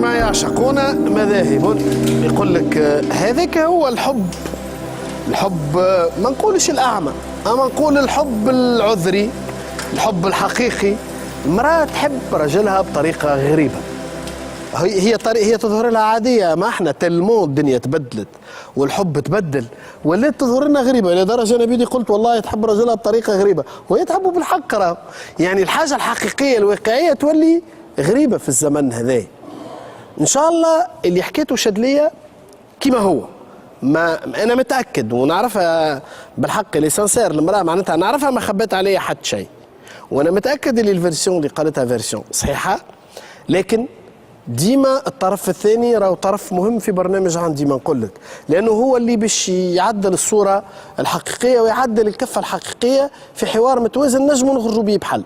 فيما يعشقون مذاهب. يقول لك هذاك هو الحب. الحب ما نقولش الأعمى، أما نقول الحب العذري، الحب الحقيقي. المرأة تحب رجلها بطريقة غريبة، هي تظهر لها عادية، ما احنا تلمو الدنيا تبدلت والحب تبدل ولات تظهر لنا غريبة لدرجة أنا بيدي قلت والله تحب رجلها بطريقة غريبة وهي تحبه بالحق. راه يعني الحاجة الحقيقية الواقعية تولي غريبة في الزمن هذا. إن شاء الله اللي حكيته شدلية كما هو، ما انا متاكد ونعرفها بالحق اللي سانسير المراه معناتها نعرفها ما خبت عليها حتى شيء، وانا متاكد اللي الفيرسيون اللي قالتها فيرسيون صحيحه، لكن ديما الطرف الثاني راهو طرف مهم في برنامج عندي ما نقول لك، لانه هو اللي باش يعدل الصوره الحقيقيه ويعدل الكفه الحقيقيه في حوار متوازن نجموا نخرجوا به بحل.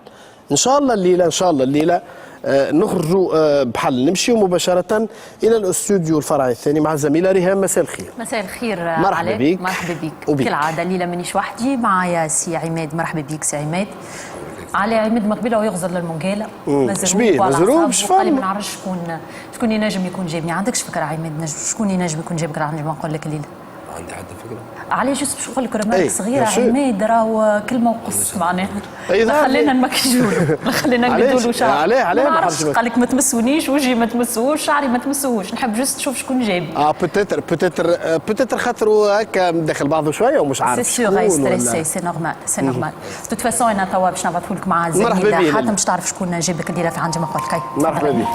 ان شاء الله الليله ان شاء الله الليله نخرجوا بحل. نمشيو مباشرة إلى الاستوديو الفرعي الثاني مع الزميلة ريهام. مساء الخير. مساء الخير. مرحبا بك. مرحبا بك. كالعادة الليلة مانيش وحدي، معايا سي عماد. مرحبا بك سي عماد. علي عماد مقبله ويغزر للمقالة مزروب قال ما نعرفش شكون ينجم يكون جابني. عندكش فكرة عماد شكون ينجم يكون جابك؟ راه نجم نقول لك الليلة عندي حتى فكرة. عليه جست باش نقول لك رمالك صغيرة عماد راهو كلمة وقص معناها. خلينا نمكجوا له، خلينا نقدوا له شعر. عليه ما نعرفش قال لك ما تمسونيش، وجهي ما تمسوش، شعري ما تمسوش، نحب جست نشوف شكون جابني. بوتيتر خاطروا هكا داخل بعضه شوية ومش عارف سي سيغ ستريسي. سي نورمال سي نورمال. توت فاسون انا توا باش نبعثوا لك مع زميلة حتى باش تعرف شكون جابك الليلة في عندي ما قلت لك. مرحبا بك.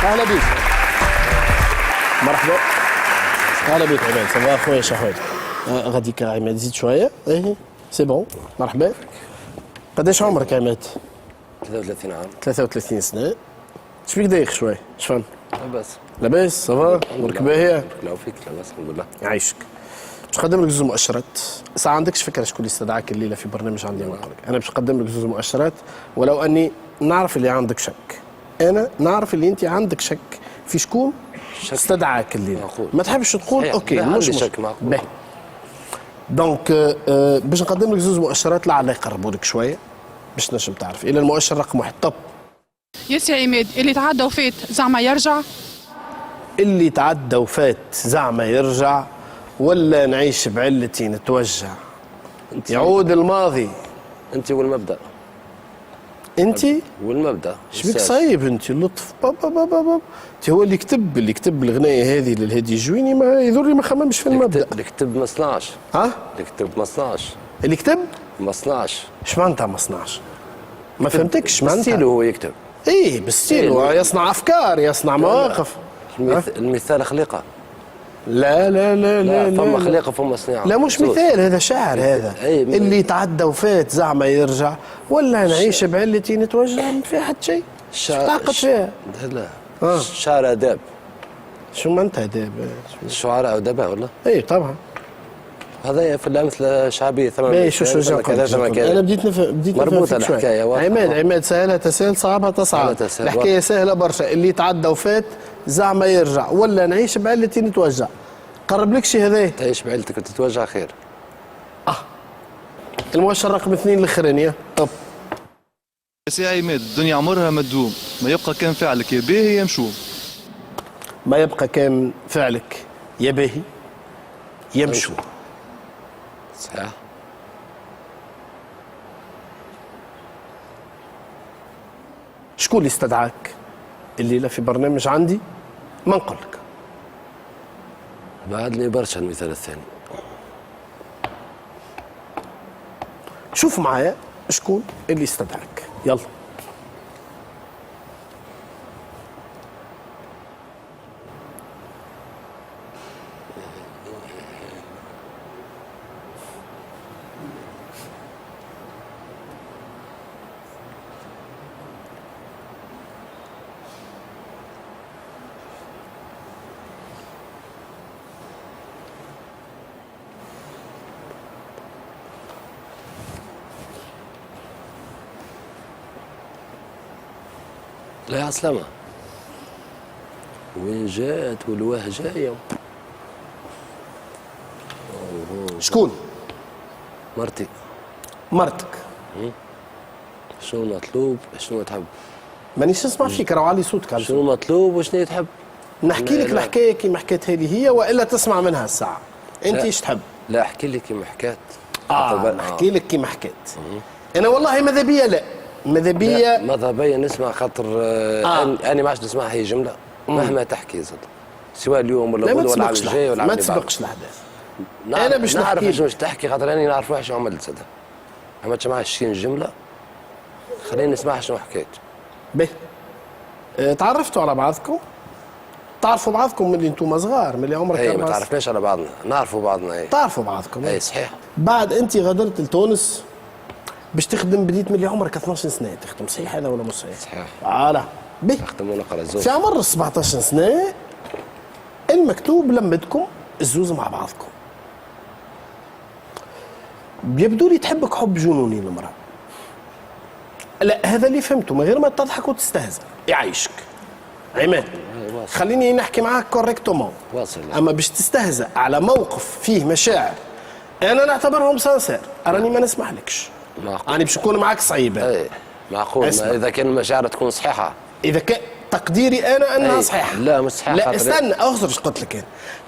اهلا بك. مرحبا. اهلا بك عماد. صباح خويا شهوات. غاديك عماد زيد شويه. ايه سي بون. مرحبا. قداش عمرك عماد؟ 33 عام. 33 سنه. شبيك دايخ شويه؟ شفن؟ لاباس. لاباس صافا؟ امورك باهيه؟ لا فيك لاباس الحمد لله. يعيشك. باش نقدم لك زوج مؤشرات. ساعة عندكش فكره شكون اللي استدعاك الليله في برنامج عندي ما نقول لك. انا باش نقدم لك زوج مؤشرات ولو اني نعرف اللي عندك شك. انا نعرف اللي انت عندك شك في شكون استدعاك الليله. ما تحبش تقول اوكي مش شك معقول. دونك باش نقدم لك زوج مؤشرات لعل يقربوا لك شويه باش تنجم تعرف. الى المؤشر رقم 1 طب. يا سي عماد اللي تعدى وفات زعما يرجع؟ اللي تعدى وفات زعما يرجع ولا نعيش بعلتي نتوجع؟ يعود الماضي. انت والمبدا. انت والمبدا. شبيك صايب انت اللطف بابا بابا بابا. انت هو اللي كتب الغنايه هذه للهادي الجويني ما يضرني ما خممش في المبدا. اللي كتب ما صنعش. ها؟ اللي كتب ما صنعش. اللي كتب ما صنعش. اش معناتها ما صنعش؟ ما فهمتكش معناتها. بالستيل هو يكتب. ايه بالستيل يصنع افكار يصنع مواقف. المثال خليقه. لا لا لا لا لا فما خليقه فما صناعه. لا مش مثال هذا شعر هذا. اللي تعدى وفات زعما يرجع ولا نعيش بعلتي نتوجع ما فيها حتى شيء. تعقد فيها. لا شعر اداب. شو معناتها اداب؟ الشعراء ادباء والله. اي طبعا. هذا في الامثله الشعبيه ثمن. شو كذا انا بديت نفهم مربوطه الحكايه. عماد سهلها تسهل صعبها تصعب. الحكايه سهله برشا. اللي تعدى وفات زعما يرجع ولا نعيش بعلتي نتوجع. قرب لك شي هذا. تعيش بعيلتك وتتوجع خير. المؤشر رقم 2 الاخرانيه طب. سي عماد الدنيا عمرها ما تدوم، ما يبقى كان فعلك يا باهي يا مشوم. ما يبقى كان فعلك يا باهي يا مشوم. صحيح. شكون اللي استدعاك الليله في برنامج عندي؟ ما نقول لك. بعد لي برشا المثال الثاني. شوف معايا شكون اللي استدعاك. يلا. لا يا عسلامة، وين جات والواه جاية. شكون؟ مرتي. مرتك. شنو مطلوب، شنو تحب؟ مانيش نسمع فيك، راهو علي صوتك. على شنو مطلوب وشنو تحب؟ نحكي لك الحكايه كيما حكيتها لي هي، والا تسمع منها الساعه. انت ايش تحب؟ لا احكي لك كيما حكات. نحكي لك كيما حكيت. انا والله ماذا بيا، لا ماذا بيا، ماذا بيا نسمع، خاطر انا ما عادش نسمعها هي جمله مهما تحكي زاد، سواء اليوم ولا غدوه ولا العام الجاي ولا ما تسبقش الاحداث. انا باش نعرف واش تحكي، خاطر انا نعرف واش عملت زاد. ما تسمعش شي جمله، خليني نسمعها شنو حكيت. باهي. تعرفتوا على بعضكم؟ تعرفوا بعضكم ملي انتم صغار، ملي عمرك 4 سنين؟ ما تعرفناش على بعضنا، نعرفوا بعضنا. اي تعرفوا بعضكم. اي صحيح. بعد انت غادرت لتونس باش تخدم، بديت ملي عمرك 12 سنه تخدم، صحيح هذا ولا مش صحيح؟ صحيح. فوالا. باهي. نخدم ونقرا الزوج. في عمر 17 سنه المكتوب لمدكم الزوز مع بعضكم. يبدو لي تحبك حب جنوني المرأة. لا هذا اللي فهمته، من غير ما تضحك وتستهزأ. يعيشك عماد، خليني نحكي معاك كوريكتومون. واصل. اما باش تستهزأ على موقف فيه مشاعر انا نعتبرهم سانسير، راني ما نسمحلكش. معقول. انا باش نكون معاك صعيبه. اي معقول. اذا كان المشاعر تكون صحيحه، اذا كان تقديري انا انها صحيحه. لا مش صحيحه. لا استنى اخزر ايش قلت لك انا.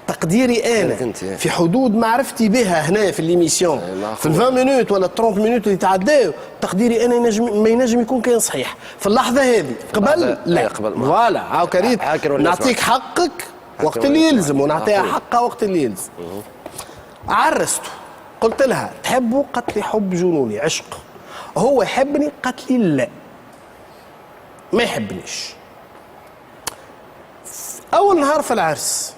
تقديري انا في حدود معرفتي بها هنا في الليميسيون، في ال 20 مينوت ولا 30 مينوت اللي تعداو، تقديري انا ما ينجم يكون كان صحيح في اللحظه هذه. قبل لا فوالا هاو كريت نعطيك حقك وقت اللي يلزم، ونعطيها حقها وقت اللي يلزم. عرسته قلت لها تحبه؟ قالت لي حب جنوني عشق. هو يحبني؟ قالت لي لا ما يحبنيش. أول نهار في العرس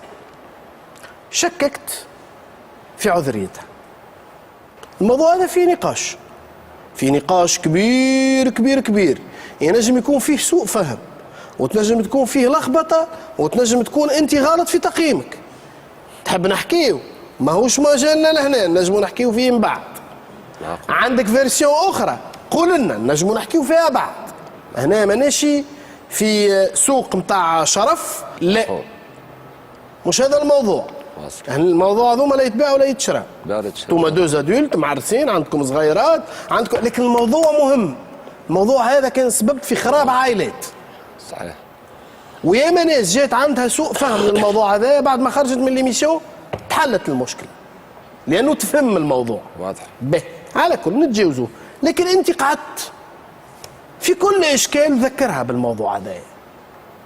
شككت في عذريتها. الموضوع هذا فيه نقاش كبير كبير كبير، ينجم يكون فيه سوء فهم، وتنجم تكون فيه لخبطة، وتنجم تكون أنت غلط في تقييمك. تحب نحكيه؟ ماهوش مجالنا لهنا، نجمو نحكيو فيه من بعد. عندك فيرسيون أخرى قول لنا نجمو نحكيو فيها بعد. هنا ماناشي في سوق متاع شرف، لا مش هذا الموضوع. الموضوع هذوما لا يتباع ولا يتشرى. انتوما دوز ادولت معرسين، عندكم صغيرات، عندكم، لكن الموضوع مهم. الموضوع هذا كان سبب في خراب عائلات. صحيح. وياما ناس جات عندها سوء فهم للموضوع هذا، بعد ما خرجت من ليميسيون تحلت المشكله لانه تفهم الموضوع. واضح. به على كل نتجاوزوه، لكن انت قعدت في كل اشكال ذكرها بالموضوع هذا،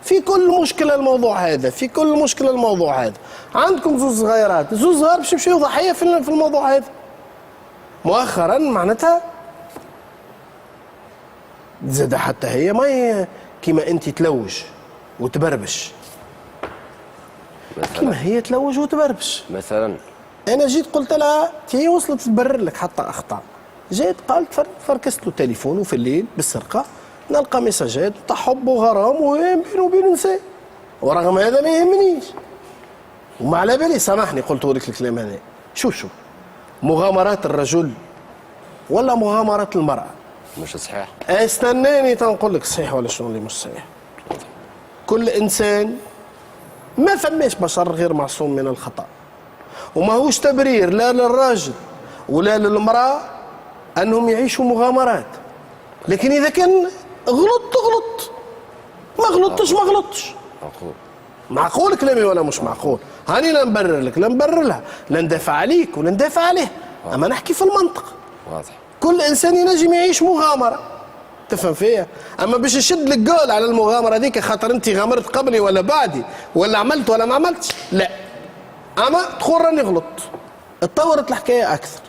في كل مشكله الموضوع هذا، في كل مشكله الموضوع هذا. عندكم زوز صغيرات، زوز صغار باش يمشيو ضحيه في الموضوع هذا. مؤخرا معناتها زاد حتى هي ما كيما انت تلوج وتبربش، كيما هي تلوج وتبربش. مثلا انا جيت قلت لها هي وصلت تبرر لك حتى اخطاء، جيت قالت فركست له تليفونه في الليل بالسرقه، نلقى مساجات تاع حب وغرام وهم بينه وبين نساء، ورغم هذا ما يهمنيش وما على بالي. سامحني قلت لك الكلام هذا. شوف مغامرات الرجل ولا مغامرات المراه مش صحيح. استناني تنقول لك صحيح ولا شنو اللي مش صحيح. كل انسان، ما فماش بشر غير معصوم من الخطا، وما هوش تبرير لا للراجل ولا للمراه انهم يعيشوا مغامرات. لكن اذا كان غلط ما غلطتش معقول. معقول كلامي ولا مش معقول؟ هاني لا نبرر لك لا نبرر لها، لا ندافع عليك ولا ندافع عليه، اما نحكي في المنطق. واضح. كل انسان ينجم يعيش مغامره، تفهم فيها؟ اما باش نشد لك قول على المغامره هذيك خاطر انت غامرت قبلي ولا بعدي ولا عملت ولا ما عملتش، لا. اما تقول راني غلط، اتطورت الحكايه اكثر.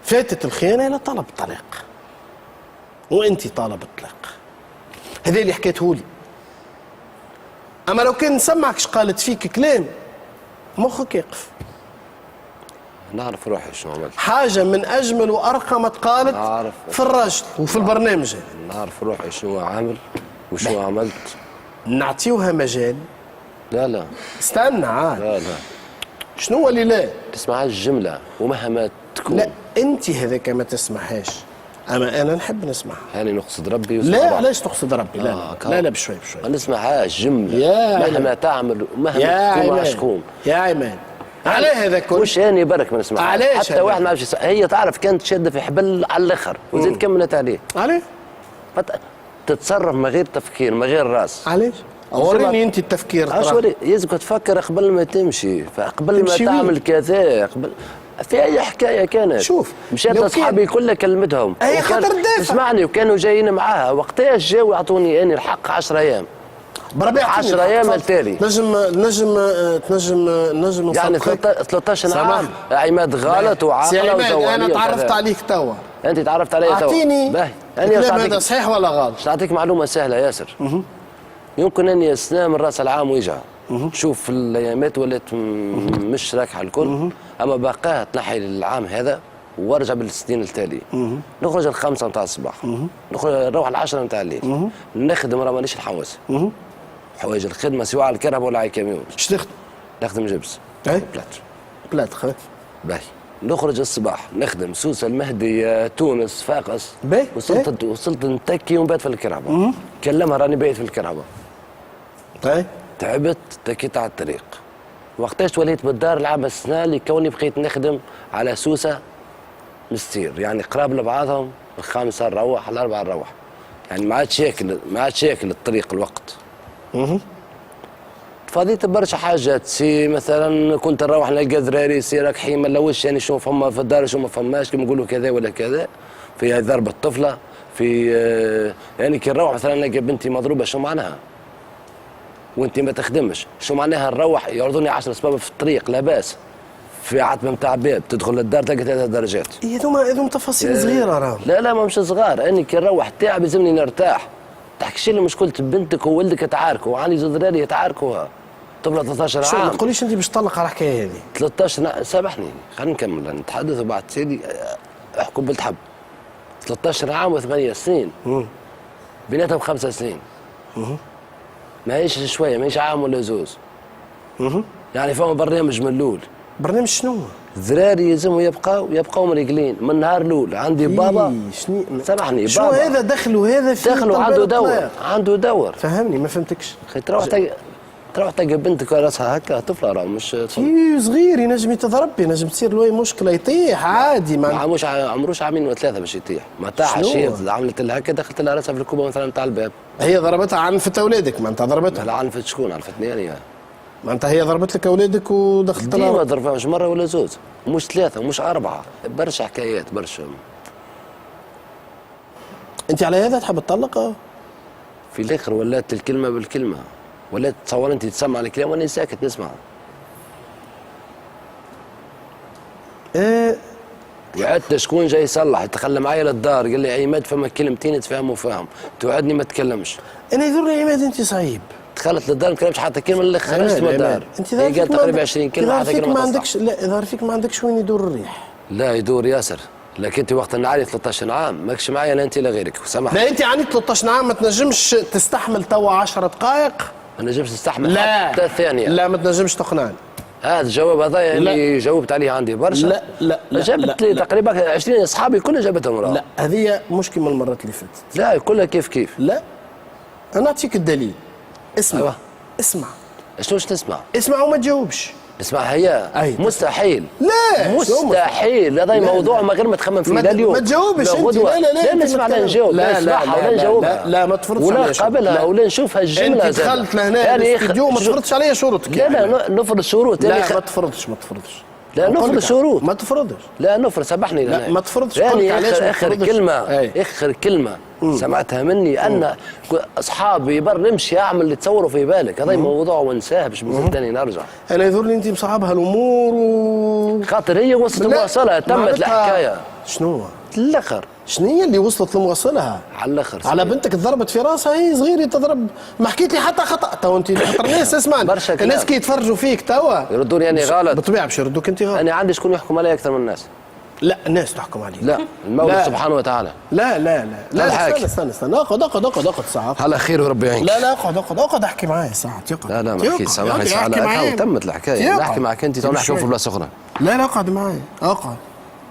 فاتت الخيانه الى طلب الطلاق، وانت طالب الطلاق. هذا اللي حكيته لي. اما لو كان نسمعك قالت فيك كلام مخك يقف. نعرف روحي شنو عملت. حاجه من اجمل وارقى ما تقالت في الراجل وفي البرنامج هذا. نعرف روحي شنو عامل وشنو عملت. نعطيوها مجال. لا استنى عاد. لا شنو هو اللي لا تسمعهاش الجمله ومهما تكون. لا انت هذاك ما تسمعهاش، اما انا نحب نسمعها. يعني نقصد ربي لا علاش تقصد ربي؟ لا لا بشوي ما نسمعهاش جمله مهما تعمل ومهما تكون مع شكون. يا عماد علاه هذا كل مش اني برك ما نسمعهاش. علاش حتى واحد ما عرفش هي تعرف كانت شاده في حبل على الاخر وزيد كملت عليه. علاه؟ تتصرف من غير تفكير من غير راس. علاش؟ وريني انت التفكير. يلزمك تفكر قبل ما تمشي، قبل ما تعمل كذا، قبل في اي حكايه كانت. شوف مشات لاصحابي كلها كلمتهم اي خاطر دافع. اسمعني وكانوا جايين معاها وقتاش جاوا يعطوني اني الحق 10 ايام. بربي 10 ايام التالي نجم يعني 13 عام. عماد غلط وعاقله وزواليه. انا تعرفت عليك توا. انت تعرفت علي توا. اعطيني الكلام هذا صحيح ولا غلط؟ ساعطيك معلومه سهله ياسر. يمكن اني السنه من راس العام ويجع. شوف الايامات ولات مش راكحه الكل. اما باقاها تنحي العام هذا وارجع بالسنين التالي. نخرج الخمسة نتاع الصباح. نروح العشرة نتاع الليل. نخدم راه مانيش نحوس. حوايج الخدمه سواء على الكرهبه ولا على الكاميون. اش تخدم؟ نخدم جبس. بلات خير. باهي. نخرج الصباح نخدم سوسه المهدي تونس فاقس. باهي. وصلت نتكي ونبات في الكرهبه. كلمها راني بايت في الكرهبه. باهي. تعبت تكيت على الطريق. وقتاش وليت بالدار العام السنه اللي كوني بقيت نخدم على سوسه مستير يعني قراب لبعضهم. الخامسه نروح الاربعه نروح. يعني ما عادش ياكل الطريق الوقت. فضيت برشا حاجات سي مثلا كنت نروح نلقى ذراري سي راك حي ما لوش يعني شو فما في الدار شو ما فماش كيما نقولوا كذا ولا كذا في ضرب الطفله في يعني كي نروح مثلا نلقى بنتي مضروبه شو معناها؟ وانت ما تخدمش شو معناها نروح يعرضوني 10 اسباب في الطريق لا باس في عتبه نتاع باب تدخل للدار تلقى 3 درجات. هذوما تفاصيل صغيره راهم. لا ما مش صغار اني كي نروح تعب يلزمني نرتاح. تحكيش لي مشكله بنتك وولدك يتعاركوا وعندي زوج ذراري يتعاركوا طفله 13 عام. شو ما تقوليش انت باش تطلق على الحكايه هذه. 13 سامحني خلينا نكمل نتحدث وبعد سيدي احكم بالتحب. 13 عام و8 سنين. بيناتهم 5 سنين. ماهيش شويه ماهيش عام ولا زوز. يعني فما برنامج من الاول. برنامج شنو؟ ذراري يلزموا يبقاو مريقلين من نهار الاول. عندي بابا سامحني شو بابا هذا دخلوا هذا في عنده دور فهمني ما فهمتكش. تروح تلقى بنتك راسها هكا طفله راه مش صغير ينجم يتضرب ينجم تصير له مشكله يطيح عادي ما عمروش عامين و3 باش يطيح ما طاحش هي عملت لها هكا دخلت لها راسها في الكوبه مثلا نتاع الباب. هي ضربتها عنفت اولادك ما انت ضربتها؟ لا عنفت شكون عنفتني انا ما انت هي ضربت لك اولادك ودخلت لها ديما ضربها مره ولا زوز مش 3 ومش 4 برشا حكايات برشا. انت على هذا تحب تطلق؟ في الاخر ولات الكلمه بالكلمه ولا تصور انت تسمع الكلام وانا ساكت نسمع. وعدت شكون جاي يصلح يتخلى معايا للدار قال لي عماد فما كلمتين تفهموا فاهم توعدني ما تكلمش. انا يدورني عماد انت صعيب. دخلت للدار ما كلمتش حتى كلمه اللي خرجت من الدار. انت قال تقريبا 20 كلمه حتى كلمه ما عندكش. لا يظهر فيك ما عندكش وين يدور الريح. لا يدور ياسر. لكن انت وقت نعاني 13 عام ماكش معايا لا انت لا غيرك سامحني. لا انت عانيت 13 عام ما تنجمش تستحمل توا 10 دقائق. ما نجمش تستحمل حتى ثانيه. لا ما تنجمش تقنعني. هذا الجواب هذا اللي جاوبت عليه عندي برشا. لا جابت لي تقريبا 20 اصحابي كلها جابتهم راه. لا هذه مش كيما المرات اللي فاتت. لا كلها كيف. لا انا نعطيك الدليل. اسمع. أيوة. اسمع. شنوش تسمع؟ اسمع وما تجاوبش. اسمع هي مستحيل. لا مستحيل هذا موضوع ما غير ما تخمم فيه لا اليوم ما تجاوبش انت. لا نسمع لا نجاوب لا نسمعها ولا نجاوبها. لا ما تفرضش ولا قبلها ولا نشوفها الجمله انت دخلت لهنا الاستديو ما تفرضش عليا شروطك. لا نفرض شروط. لا ما تفرضش. لا نفرض شروط. ما تفرضش. لا نفرض سامحني. لا ما تفرضش. يعني اخر كلمه سمعتها مني ان اصحابي نمشي اعمل اللي تصوروا في بالك هذا موضوع ونساه باش تاني نرجع. انا يظهرني انت مصعبها الامور خاطر هي وصلت لمواصلها تمت الحكايه. شنو؟ الاخر شنو هي اللي وصلت لمواصلها؟ على الاخر على بنتك ضربت في راسها هي صغيره تضرب. ما حكيت لي حتى خطا تو انت خاطر الناس اسمعني الناس كي يتفرجوا فيك توا يردوني اني غلط. بالطبيعه باش يردوك انت غلط. انا عندي شكون يحكم علي اكثر من الناس. لا الناس تحكم عليك. لا المولى سبحانه وتعالى. لا استنى اقعد ساعه على خير وربي يعينك. لا اقعد احكي معايا ساعه. لا ما حكيت سامحني ساعه تمت الحكايه. نحكي معك انت تو نحكي في بلاصه اخرى. لا اقعد معايا اقعد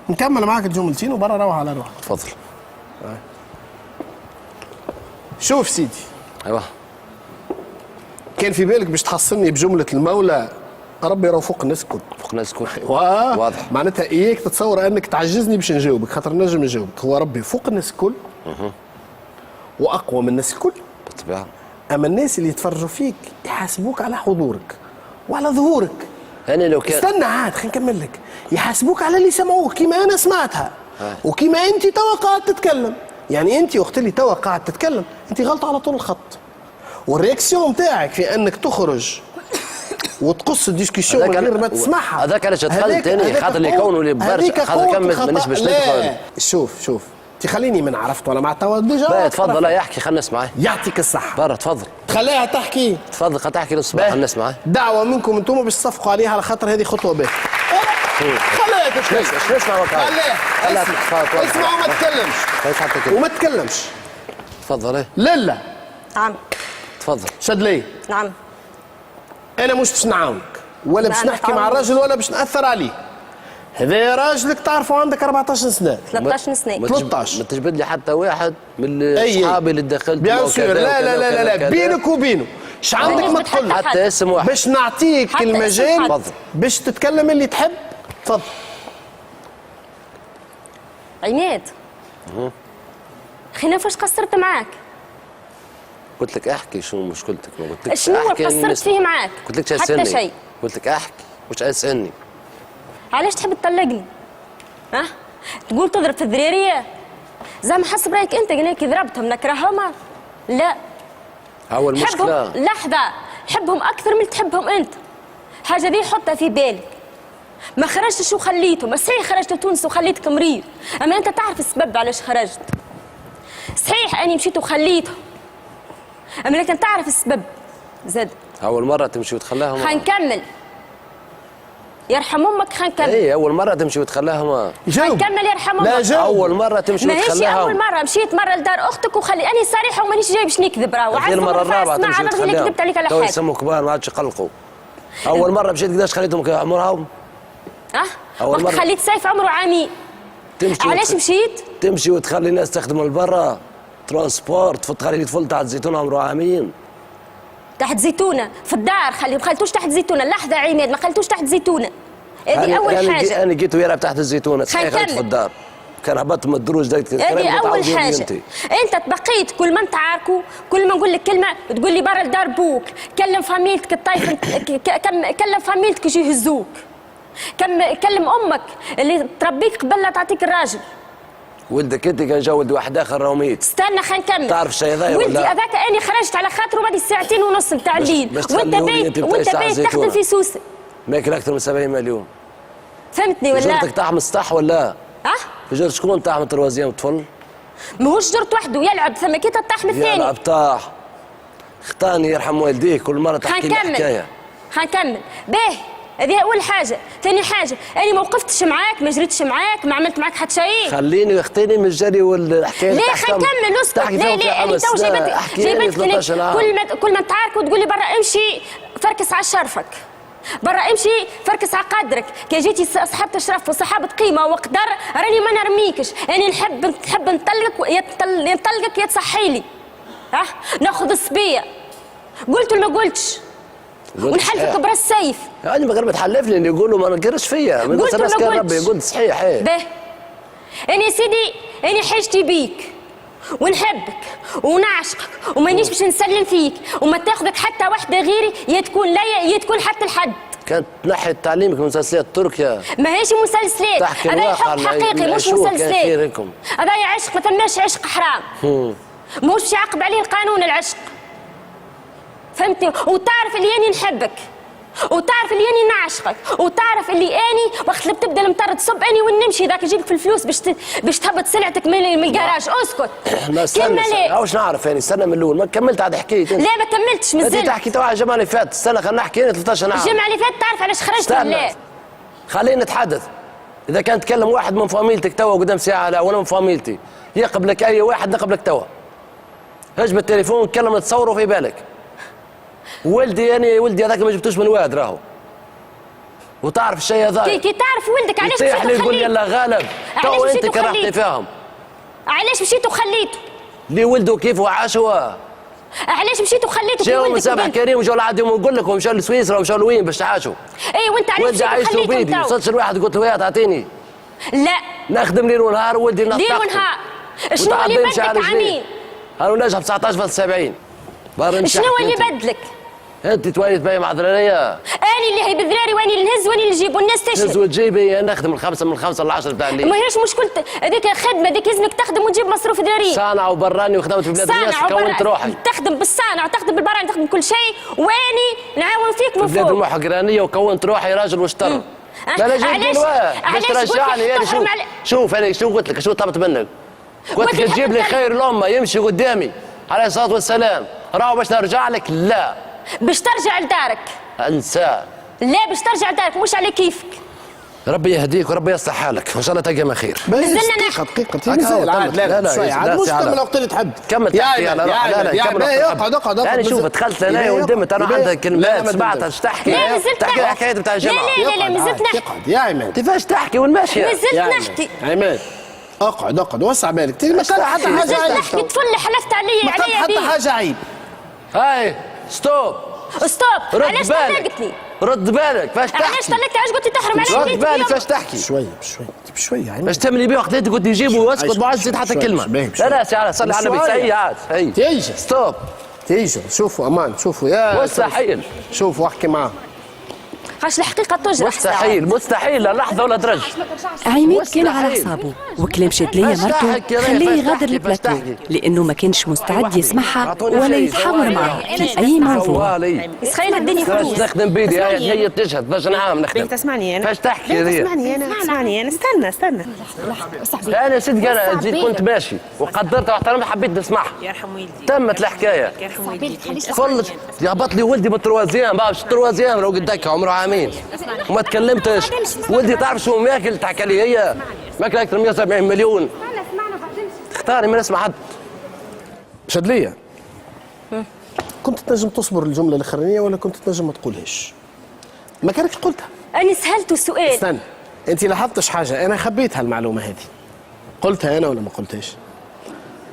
نكمل معاك الجملتين وبرا روح على روحك. تفضل. شوف سيدي. ايوه. كان في بالك باش تحصلني بجمله المولى ربي راه فوق الناس الكل. فوق الناس الكل. واضح. معناتها اياك تتصور انك تعجزني باش نجاوبك، خاطر نجم نجاوبك. هو ربي فوق الناس الكل واقوى من الناس الكل بالطبيعه. اما الناس اللي يتفرجوا فيك يحاسبوك على حضورك وعلى ظهورك. انا لو كان استنى عاد خلينا نكمل لك. يحاسبوك على اللي سمعوك كيما انا سمعتها وكيما انت توا قاعد تتكلم. يعني انت وقت اللي توا قاعد تتكلم انت غلط على طول الخط. والرياكسيون نتاعك في انك تخرج وتقص الديسكسيون من غير ما تسمعها. هذاك علاش دخلت ثاني خاطر اللي يكونوا اللي برشا خاطر كمل مانيش باش ندخل. شوف تخليني من عرفت ولا مع توا ديجا. تفضل يحكي خلينا نسمع. يعطيك الصحة. برا تفضل. خليها تحكي. تفضل تحكي للصباح خلينا نسمع. دعوة منكم انتم باش تصفقوا عليها على خاطر هذه خطوة باهية. خليها تتكلم. شنو اسمع خليها اسمع وما تتكلمش. تفضل. لا نعم. تفضل. شد لي. نعم. انا مش باش نعاونك ولا باش نحكي مع الراجل ولا باش ناثر عليه. هذا راجلك تعرفه عندك 14 سنه 13 سنه 13. ما تجبد لي حتى واحد من اصحابي اللي دخلت بيان سور. لا بينك وبينه اش عندك ما تقول حتى اسم واحد باش نعطيك المجال باش تتكلم اللي تحب. تفضل. عماد خلينا فاش قصرت معاك. قلت لك احكي شنو مشكلتك. ما قلت لك شنو قصرت فيه معاك؟ قلت لك حتى شيء. قلت لك احكي مش اسالني. علاش تحب تطلقني؟ ها؟ تقول تضرب في الذريريه؟ زعما حسب رايك انت قال لك ضربتهم نكرههم؟ لا. هو المشكله لحظه حبهم اكثر من تحبهم انت. حاجه دي حطها في بالك. ما خرجتش وخليتهم، صحيح خرجت لتونس وخليتك مريض، اما انت تعرف السبب علاش خرجت. صحيح اني مشيت وخليتهم، اما لكن تعرف السبب زاد. اول مره تمشي وتخلاهم. حنكمل. يرحم امك حنكمل. اي اول مره تمشي وتخلاهم. حنكمل يرحم امك. لا جاوب. اول مره تمشي وتخلاهم. ماهيش اول مره. مشيت مره لدار اختك وخلي اني صريحه ومانيش جاي باش نكذب. راهو هذه المره الرابعه تمشي وتخلاهم. كذبت عليك على تو حاجه. يسموا كبار ما عادش يقلقوا. اول مره مشيت قداش خليتهم عمرهم؟ اول مره خليت سيف عمره عامين. علاش مشيت؟ تمشي وتخلي الناس تخدم لبرا ترانسبورت تخلي طفل تحت زيتونه عمره عامين. تحت زيتونه في الدار. ما خليتوش تحت زيتونه. لحظه عماد ما خليتوش تحت زيتونه. هذه اول حاجه. انا جيت ويلعب تحت الزيتونه صحيح خليت في الدار. كان هبطت من الدروج دايت. هذه اول حاجه. انت تبقيت كل ما نتعاركوا كل ما نقول لك كلمه تقول لي برا لدار بوك. كلم فاميلتك الطايف. كلم فاميلتك يجي يهزوك. كلم امك اللي تربيك قبل لا تعطيك الراجل. ولدك انت كان جا ولد واحد اخر راهو ميت. استنى خلينا نكمل. تعرف الشيء هذا ولدي هذاك اني خرجت على خاطره بعد ساعتين ونص نتاع الليل وانت بيت تخدم في سوسه. ماكل اكثر من 70 مليون. فهمتني ولا؟ جرتك تحمل السطح ولا؟ جرت شكون تحمل تروازيام وطفل؟ ماهوش جرت وحده يلعب ثم كي تطاح من الثاني. يلعب طاح. اختاني يرحم والديه كل مره تحكي لي حكايه. حنكمل. باهي هذه اول حاجه. ثاني حاجه انا ما وقفتش معاك ما جريتش معاك ما عملت معاك حتى شيء. خليني اختيني من الجري والحكايه. ليه خلينا نكمل اسكت. لا انا تو جايبتك كل ما تعاركوا تقول لي برا امشي فركس على شرفك. برا امشي فركس على قدرك. كي جيتي صحابة شرف وصحابة قيمة وقدر راني ما نرميكش. انا نحب نطلقك يا تصحي لي. ناخذ الصبية. قلت ولا ما قلتش؟ ونحلفك براس السيف. يعني من غير ما تحلفني اللي يقولوا ما ننكرش فيا. قلت ولا ما ربي قلت صحيح. باهي انا يا سيدي انا حاجتي بيك ونحبك ونعشقك ومانيش باش نسلم فيك وما تاخذك حتى وحده غيري يا تكون ليا يا تكون حتى لحد. كانت تنحي تعليمك من مسلسلات تركيا. ماهيش مسلسلات. هذا حب حقيقي مش مسلسلات. هذا عشق ما ثماش عشق حرام. ماهوش باش يعاقب عليه القانون العشق. فهمتني؟ وتعرف اللي اني نحبك وتعرف اللي اني نعشقك وتعرف اللي اني وقت اللي بتبدا المطر تصب اني ونمشي ذاك يجيبك في الفلوس باش تهبط سلعتك من الجراج. اسكت. كلمه ليه؟ واش نعرف يعني استنى من الاول ما كملت عاد حكيت. لا ما كملتش مازال. انت تحكي تو على الجمعه اللي فاتت. استنى خلينا نحكي انا 13 عام. الجمعه اللي فاتت تعرف علاش خرجت ولا؟ خلينا نتحدث. اذا كان تكلم واحد من فاميلتك توا قدام ساعه لا وانا من فاميلتي يقبلك اي واحد نقبلك توا. هج بالتليفون كلم تصوره في بالك. ولدي انا ولدي هذاك ما جبتوش من واد راهو. وتعرف الشيء هذا كي تعرف ولدك علاش تطيح لي يقول لي يلا غالب تو انت كرهتني فيهم. علاش مشيت وخليته؟ اللي ولده كيف وعاشوا. علاش مشيت وخليته؟ جاو من سامح كريم وجاو لعندهم ونقول لك ومشاو لسويسرا ومشاو لوين باش تعاشوا. اي وانت علاش مشيت وخليته؟ ولدي عايش بيدي، ما وصلتش لواحد قلت له يا تعطيني. لا نخدم ليل ونهار ولدي نطقته. ليل ونهار. شنو اللي بدلك عمين؟ انا ناجح ب 19.70. شنو اللي بدلك؟ انت تواليت باهي مع ذراريه. اني اللي هي بذراري واني اللي نهز واني اللي نجيب والناس تشهد. نهز وتجيبي، انا نخدم من 5 ل 10 بتاع الليل. ما هيش مشكلة هذيك خدمة، هذيك لازمك تخدم وتجيب مصروف ذراري. صانع وبراني وخدمت في بلاد الناس كونت روحي. تخدم بالصانع وتخدم بالبراني تخدم كل شيء واني نعاون فيك من فوق. بلاد المحقرانية وكونت روحي راجل واشتر. لا جيت باش ترجعني يا شوف انا شو قلت لك، شو طلبت منك؟ قلت لك تجيب لي خير الامه يمشي قدامي عليه الصلاه والسلام، راهو باش نرجع لك. لا باش ترجع لدارك. انسى. لا باش ترجع لدارك مش على كيفك. ربي يهديك وربي يصلح حالك وان شاء الله تلقى ما خير. دقيقة مازال عاد. لا شوية عاد، مش كمل وقت اللي تحب. كمل تحكي. لا كمل. اقعد يعني شوف دخلت انا وندمت، انا عندك كلمات سمعتها اش تحكي. تحكي الحكايات بتاع الجامعة. لا مازلت نحكي. اقعد يا عماد. كيفاش تحكي والماشية؟ مازلت نحكي. عماد اقعد وسع بالك. ما قال حتى حاجة مازلت عيب. نحكي تفل حلفت عليا ما قال حتى حاجة عيب. هاي ستوب. علاش طلقتني؟ رد بالك فاش تحكي؟ علاش طلقت؟ علاش قلت تحرم عليك؟ رد بالك فاش تحكي؟ بشوية يا عماد. باش تملي بيه وقت انت قلت يجيبوا واسكت ما عادش حتى كلمة. لا سي صلي على النبي سعيد عاد. هي تيجي ستوب. تيجي. شوفوا امان، شوفوا يا مستحيل. شوفوا احكي معاه. خاش الحقيقة تجرح. مستحيل لا لحظة ولا درج. عماد كان على حسابه وكلام شادلية مرته خليه يغادر البلاتو لأنه ما كانش مستعد يسمعها ولا يتحاور معها في أي موضوع. يسخيل الدنيا فلوس. نخدم بيدي هي تشهد باش نعام نخدم. تسمعني أنا. فاش تحكي هي؟ اسمعني أنا. استنى. أنا صدق أنا جيت كنت ماشي وقدرتها واحترمتها حبيت نسمعها. يرحم والدي. تمت الحكاية. يرحم والدي. فلت يهبط لي ولدي بالتروازيام باش التروازيام لو قدك عمره عامين وما تكلمتش. ولدي تعرف شو ماكل تحكي لي هي ماكل اكثر من 170 مليون. اختاري ما نسمع حد. شادلية كنت تنجم تصبر الجملة الأخرانية ولا كنت تنجم ما تقولهاش؟ ما كانك قلتها. أنا سهلت السؤال. استنى، أنت لاحظتش حاجة؟ أنا خبيتها المعلومة هذه. قلتها أنا ولا ما قلتهاش؟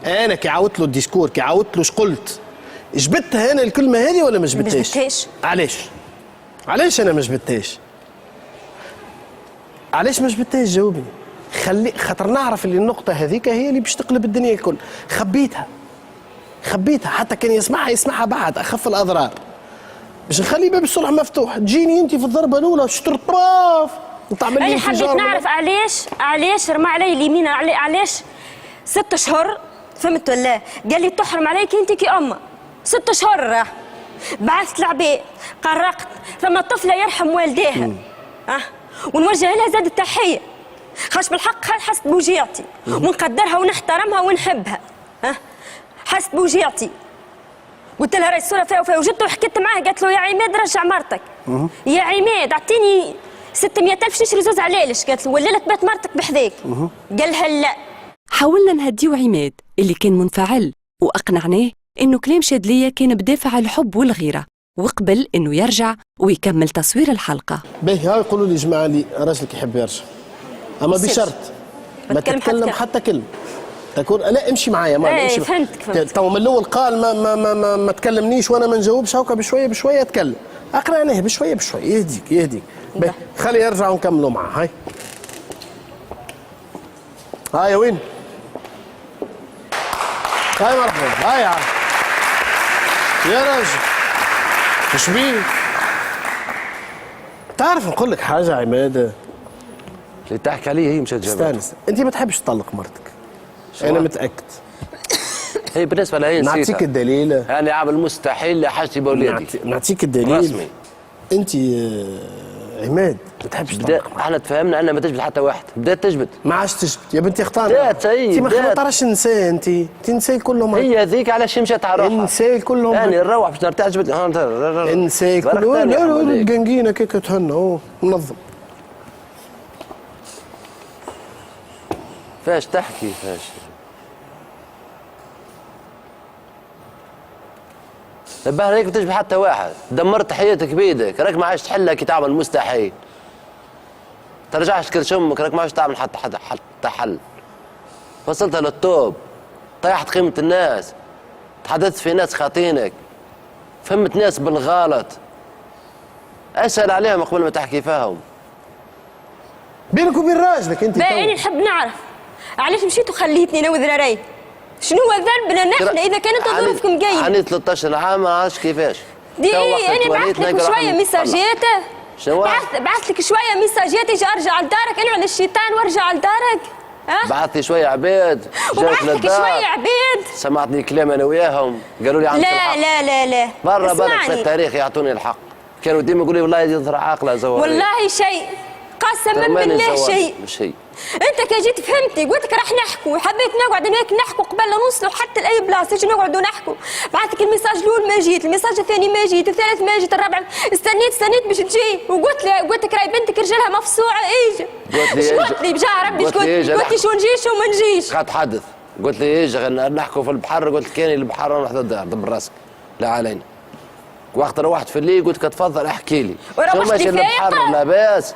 أنا كي عاودت له الديسكور، كي عاودت له اش قلت، جبتها أنا الكلمة هذه ولا ما جبتهاش؟ علاش أنا ما جبتهاش؟ علاش ما جبتهاش؟ جاوبني. خاطر نعرف اللي النقطة هذيك هي اللي باش تقلب الدنيا الكل. خبيتها حتى كان يسمعها بعد أخف الأضرار. باش نخلي باب الصلح مفتوح، تجيني أنت في الضربة الأولى شطر طراف وتعمل لي انفجار. أنا حبيت نعرف علاش رمى علي اليمين، علاش 6 أشهر فهمت ولا؟ قال لي تحرم عليك أنت كي أمه. 6 أشهر راه بعثت العباد قرقت ثم طفلة يرحم والديها. ونوجه لها زاد التحية خاش بالحق حست بوجيعتي ونقدرها ونحترمها ونحبها. حست بوجيعتي قلت لها راهي الصورة فيها وفيها وجدت وحكيت معاه قالت له يا عماد رجع مرتك. يا عماد اعطيني 600,000 باش نشري زوز علالش. قالت له ولا لك بات مرتك بحذاك. قالها لا. حاولنا نهديو عماد اللي كان منفعل وأقنعناه إنه كلام شادلية كان بدافع الحب والغيرة وقبل إنه يرجع ويكمل تصوير الحلقة. باهي هاي يقولوا لي جماعة لي راجلك يحب يرجع، أما بشرط ما تتكلم حتى كلمة. تكون لا امشي معايا ما امشي. فهمتك. تو من الأول قال ما تكلمنيش وأنا ما نجاوبش، هاكا بشوية أتكلم. أقنعناه بشوية يهديك. باهي خلي يرجع ونكملوا معاه. هاي وين؟ هاي مرحبا. هاي يا راجل ايش بيه؟ تعرف نقول لك حاجة عماد؟ اللي تحكي عليه هي مش هتجاوب. استنى، أنت ما تحبش تطلق مرتك. أنا متأكد. هي بالنسبة لها نسيتها. نعطيك الدليل. أنا عامل مستحيل لحاجتي بولادي. نعطيك الدليل. رسمي. أنت عماد ما تحبش تطلق. احنا تفهمنا أن ما تجبد حتى واحد، بدات تجبد. ما عادش تجبد يا بنتي اختار. بدات أنت ما تعرفش النساء، أنت النساء كلهم. هي هذيك علاش مشات على روحها. النساء كلهم. يعني نروح باش نرتاح جبد. النساء كلهم. لا قنقينة كيك تهنى هو منظم. فاش تحكي فاش البهر هيك بتجبد حتى واحد. دمرت حياتك بيدك، راك ما عادش تحلها كي تعمل مستحيل. ترجعش تكرش امك، راك ما عادش تعمل حتى حل. وصلتها للطوب، طيحت قيمة الناس، تحدثت في ناس خاطينك، فهمت ناس بالغلط، اسأل عليهم قبل ما تحكي فيهم. بينك وبين راجلك انت. انا نحب نعرف علاش مشيت وخليتني انا وذراراي. شنو هو ذنبنا نحن اذا كانت ظروفكم جيده؟ عندي 13 عام ما عادش كيفاش. انا بعثت لك شويه ميساجات. شنو؟ بعثت لك شويه ميساجات اجي ارجع لدارك، انا على الشيطان وارجع لدارك. بعثت لي شويه عباد وبعثت لك شويه عباد سمعتني كلام انا وياهم قالوا لي عندك الحق. لا برا بالك في التاريخ يعطوني الحق، كانوا ديما يقولوا لي والله يظهر عاقله زوار. والله شيء قسما بالله شيء. مش هي. انت كي جيت فهمتني قلت لك راح نحكوا، حبيت نقعد هناك نحكوا قبل لا نوصلوا حتى لاي بلاصه نجي نقعدوا نحكوا. بعث لك الميساج الاول ما جيت، الميساج الثاني ما جيت، الثالث ما جيت، الرابع استنيت باش تجي، وقلت لك راهي بنتك رجالها مفصوعه ايجي. قلت لي بجاه ربي قلت لي شو نجيش وما نجيش. قعدت حدث قلت لي ايجي نحكوا في البحر، قلت كاني البحر ونروح الدار دبر راسك لا علينا. وقت روحت في الليل قلت لك تفضل احكي لي. شو ماشي البحر لاباس؟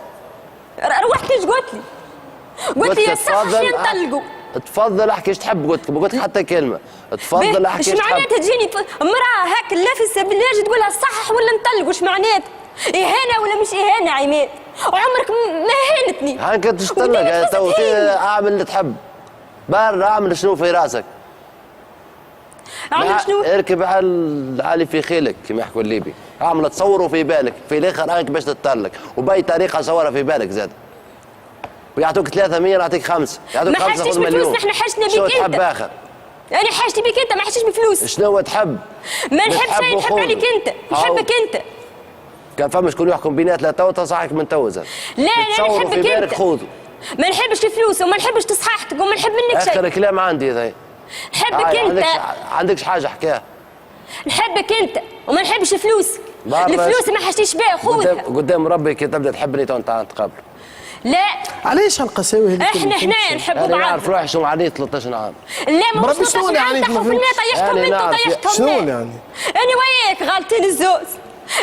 روحت ايش قلت لي؟ قلت لي يا صح نطلقوا. تفضل احكي ايش تحب، قلت حتى كلمه تفضل احكي ايش تحب. ايش معناتها تجيني امراه هاك لافسه بالله تقولها صح ولا نطلقوا؟ ايش معناتها؟ اهانه ولا مش اهانه عماد؟ وعمرك ما هانتني. هانك تشتغل تو اعمل اللي تحب، برا اعمل شنو في راسك. اعمل شنو؟ اركب على في خيلك كما يحكوا الليبي، اعمل تصوروا في بالك، في الاخر انك باش تتطلق، وباي طريقه صورها في بالك زاد. ويعطوك 300 نعطيك 5، يعطوك 5 ما حاجتش بفلوس، نحن حاجتنا بيك انت. شو تحب اخر؟ انا حاجتي بيك انت، ما حاجتش بفلوس. شنو تحب؟ ما نحب شيء، نحب عليك انت، نحبك انت. كان فما شكون يحكم بيناتنا تو تصحك من تو زاد. لا انا نحبك انت. خذوا. ما نحبش الفلوس وما نحبش تصحاحتك وما نحب منك شيء. اخر كلام عندي ذي. نحبك انت. عندكش حاجه حكاها. نحبك انت وما نحبش الفلوس. الفلوس ما حاجتيش بها خذها. قدام ربي كي تبدا تحبني تو نتقابل. لا علاش هالقساوي هذيك؟ احنا هنا نحبوا بعض. انا نعرف روحي شنو علي 13 عام. لا ما شنو 13 عام تحوا في الماء طيحتهم انت وطيحتهم. شنو يعني؟ انا وياك غالطين الزوز.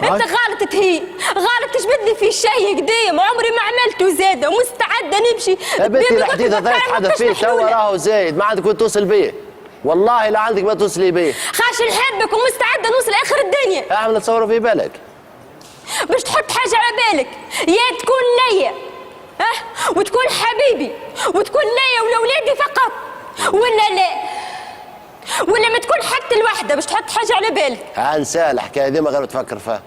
انت غلطت هي، غلط تجبد لي في شيء قديم عمري ما عملته زاده ومستعده نمشي. بنتي الحديث هذا يتحدث فيه توا راهو زايد، ما عندك وين توصل بيه. والله لا عندك ما توصلي بيه. خاش نحبك ومستعده نوصل اخر الدنيا. اعمل تصور في بالك. باش تحط حاجه على بالك، يا تكون ليا وتكون حبيبي وتكون ليا ولاولادي فقط، ولا لا ولا ما تكون حتى الوحده باش تحط حاجه على بالك. انسى الحكايه دي ما غير تفكر فيها.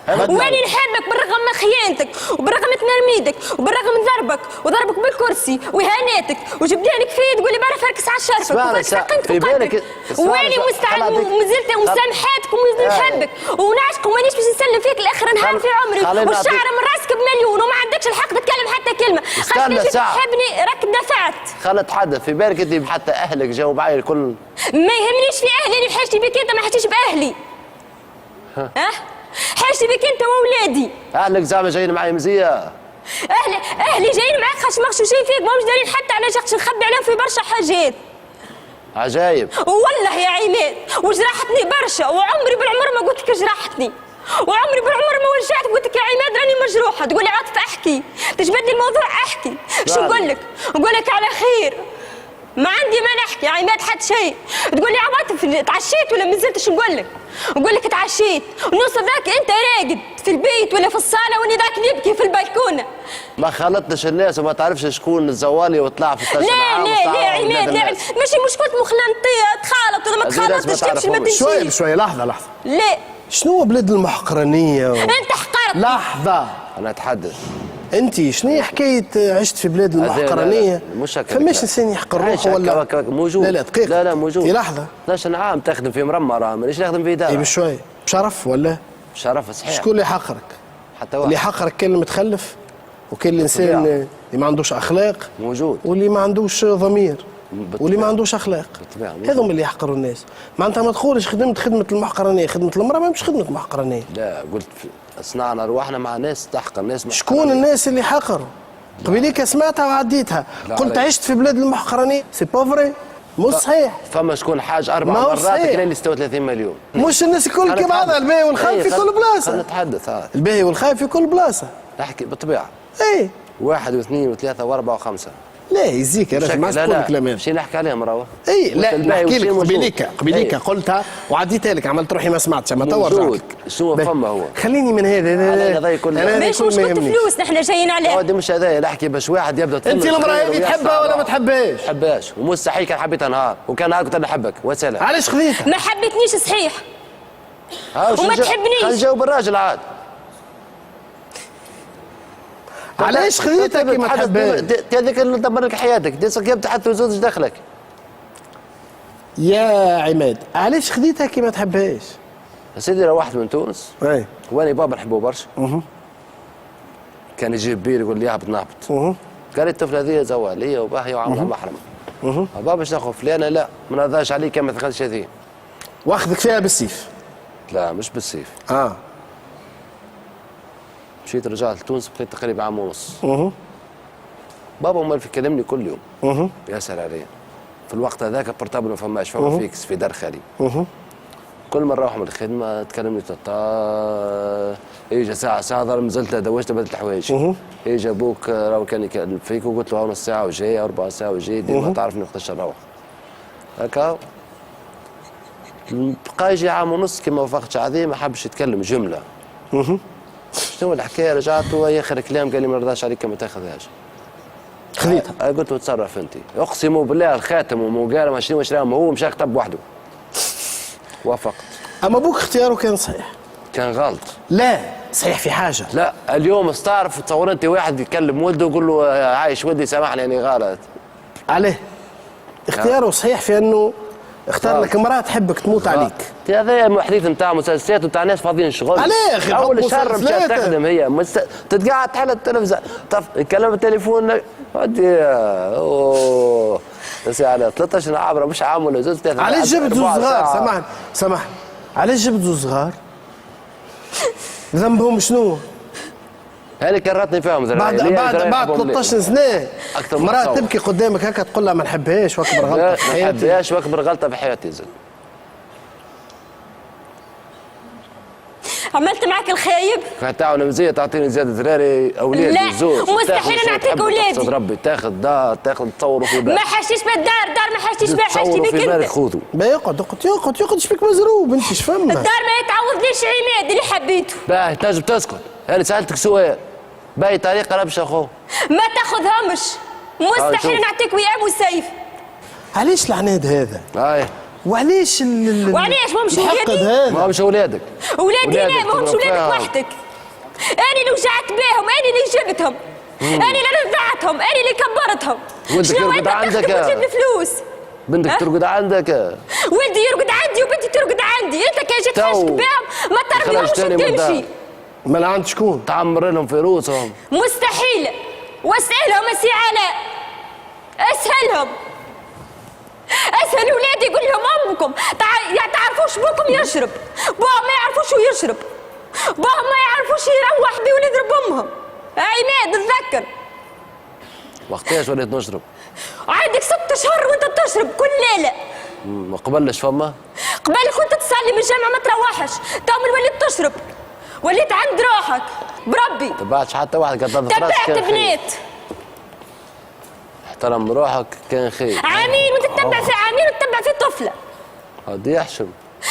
واني نحبك بالرغم من خيانتك وبالرغم من تمرميدك وبالرغم من ضربك بالكرسي واهاناتك وجبدانك فيه تقول لي برا فركس على شرفك وفركس على قيمتك وقدرك. واني مستعد ومازلت ومسامحاتك ومحبك ونعشق ومانيش باش نسلم فيك لاخر نهار في عمري، والشعر من راسك بمليون وما عندكش الحق تتكلم حتى كلمه. خاطر جيت تحبني راك دفعت. خلت تحدث في بالك انت حتى اهلك جاوا معايا الكل. ما يهمنيش في اهلي، انا بحاجتي بك انت ما حاجتيش باهلي. حاجتي بك انت واولادي. اهلك زعما جايين معايا مزيه. اهلي جايين معاك خاش مغشوشين فيك، ماهمش دارين حتى على شخص نخبي عليهم في برشا حاجات. عجايب. والله يا عماد وجرحتني برشا، وعمري بالعمر ما قلت لك جرحتني، وعمري بالعمر ما وجعتك قلت لك يا عماد راني مجروحه. تقول لي عاطف احكي، تجبد لي الموضوع احكي. شو نقول لك؟ نقول لك على خير. ما عندي ما نحكي يا عماد حد شيء. تقول لي عواطف تعشيت ولا ما زلتش؟ نقول لك تعشيت. ونص ذاك انت راقد في البيت ولا في الصاله واني ذاك نبكي في البلكونه. ما خلطتش الناس وما تعرفش شكون الزوالي وطلع في التاشر. لا عماد لا ماشي مشكلة مخلنطية تخالط ولا ما تخالطش تمشي ما تمشيش. شوية بشوية لحظة. لا شنو بلاد المحقرانية انت حقرت. لحظة انا اتحدث. انت شنو حكايه عشت في بلاد المحقرانيه؟ مش هكا. فماش انسان يحقر روحه ولا موجود. لا دقيقه. لا موجود. في لحظه 12 عام تخدم في مرمى راه مانيش نخدم في دار. اي بشويه بشرف ولا؟ بشرف صحيح. شكون اللي حقرك؟ حتى واحد. اللي حقرك كان المتخلف وكان الانسان اللي ما عندوش اخلاق موجود، واللي ما عندوش ضمير واللي ما عندوش اخلاق. هذوما اللي يحقروا الناس. معناتها ما تقولش خدمت خدمه المحقرانيه، خدمه المراه مش خدمه محقرانيه. لا قلت صنعنا ارواحنا مع ناس تحقر ناس. شكون الناس اللي حقروا؟ قبيليك سمعتها وعديتها. قلت عشت في بلاد المحقرانيه، سي بوفري مش صحيح. فما شكون حاج 4 مرات كان اللي 36 مليون. مش الناس الكل كيف بعضها، الباهي والخايب في كل بلاصه. نتحدث الباهي والخايب في كل بلاصه. نحكي بالطبيعه. اي 1 و2 و3 و4 و5. لا يزيك يا رجل ما تقول كلام. ماشي نحكي عليهم راهو. اي لا نحكي لك قبيليك قلتها وعديتها لك عملت روحي ما سمعتش اما توا رجعت. شنو فما هو؟ خليني من هذا ماشي مشكلة فلوس نحن جايين عليها. هذا مش هذايا نحكي باش واحد يبدا. انت المراه هذه تحبها ولا ما تحبهاش؟ ما تحبهاش ومستحيل كان حبيتها نهار وكان نهار كنت نحبك وسلام. علاش خذيتها؟ ما حبيتنيش صحيح وما تحبنيش. خلينا نجاوب الراجل عاد. علاش خذيتها كي ما تحبهاش؟ هذيك اللي دمر لك حياتك ديسك يبدا حتى زوج دخلك. يا عماد علاش خذيتها كي ما تحبهاش؟ سيدي راه واحد من تونس اي وانا بابا نحبه برشا. كان يجيب بير يقول لي اهبط نهبط. قال لي الطفله هذه زوها عليا وباهيه وعامله محرمه. بابا باش ناخذ فلانه لا ما نرضاش عليك كان ما تاخذش هذه. واخذك فيها بالسيف؟ لا مش بالسيف. مشيت رجعت لتونس بقيت تقريبا عام ونص. بابا مال يكلمني كل يوم. يسأل عليا. في الوقت هذاك البورتابل ما فماش فما فيكس في دار خالي. كل ما نروح من الخدمه تكلمني تتا اجا ساعه ظل نزلت دوشت بدلت الحوايج. اجا ابوك راهو كان يكلم فيك وقلت له نص ساعه وجاي 4 ساعه وجاي ديما تعرفني وقتاش نروح. هكا بقى يجي عام ونص كي ما وافقتش عليه ما حبش يتكلم جمله. شنو الحكايه رجعت وهي اخر كلام قال لي ما نرضاش عليك ما تاخذهاش. خذيتها. قلت له تصرف انت. اقسم بالله الخاتم ومقاله ما شنو شراهم هو مشى كتب وحده. وافقت. اما ابوك اختياره كان صحيح. كان غلط. لا صحيح في حاجه. لا اليوم استعرف تصور انت واحد يكلم ولده يقول له عايش ولدي سامحني يعني غلط. عليه؟ اختياره صحيح في انه اختار لك امراه تحبك تموت عليك. هذا حديث نتاع مسلسلات ونتاع ناس فاضيين شغل. عليه اخي اول شهر مشات تخدم هي تتقعد تحل التلفزيون تكلم التليفون ودي اوه بس على 13 عام مش عام ولا زوج 3 علاش جبت زوج صغار؟ سامحني علاش جبت زوج صغار؟ ذنبهم شنو؟ هذه كرهتني فيهم بعد 13 سنه مرأة تبكي قدامك هكا تقول لها ما نحبهاش واكبر غلطه في حياتي. ما نحبهاش واكبر غلطه في حياتي زاد. عملت معك الخايب؟ تعاون مزيه تعطيني زياده ذراري اولادي لا زوج مستحيل نعطيك اولادي. ربي تاخذ دار تاخذ تصوروا في بالك. ما حشيش بالدار ما حشيش بها حاجتي بك انت. خذوا. ما يقعد ايش بك مزروب انت ايش فما؟ الدار ما يتعوضليش عماد اللي حبيته. باهي تنجم تسكت انا سالتك سؤال. باهي طريقه ربش اخوه. ما تاخذهمش مستحيل نعطيك وياه وسيف. علاش العناد هذا؟ وعلاش وعلاش ماهمش ولادي؟ ماهمش ولادك. ولادي لا ماهمش ولادك وحدك. انا اللي وجعت بهم، انا اللي جبتهم، انا اللي رضعتهم، انا اللي كبرتهم. شنو انت تاخذ وتجيب لي فلوس؟ بنتك ترقد عندك. ولدي يرقد عندي وبنتي ترقد عندي، انت كي جيت حاجتك بهم ما تربيهمش وتمشي. ما عند شكون؟ تعمر لهم في روسهم. مستحيل. واسالهم السي علاء. اسالهم. اسال ولادي قول لهم امكم تعرفوش بوكم يشرب، بوهم ما يعرفوش يشرب، بوهم ما يعرفوش يروح بيه ولا يضرب امهم. عماد اتذكر. وقتاش وليت نشرب؟ عندك 6 اشهر وانت تشرب كل ليله. ما قبلش فما؟ قبل كنت تصلي من الجامع ما تروحش، تو من وليت تشرب. وليت عند روحك بربي. تبعتش حتى واحد قد ضرب راسك. تبعت بنات. احترم روحك كان خير. عميل وتتبع في عميل وتتبع في طفله. هادي يحشم.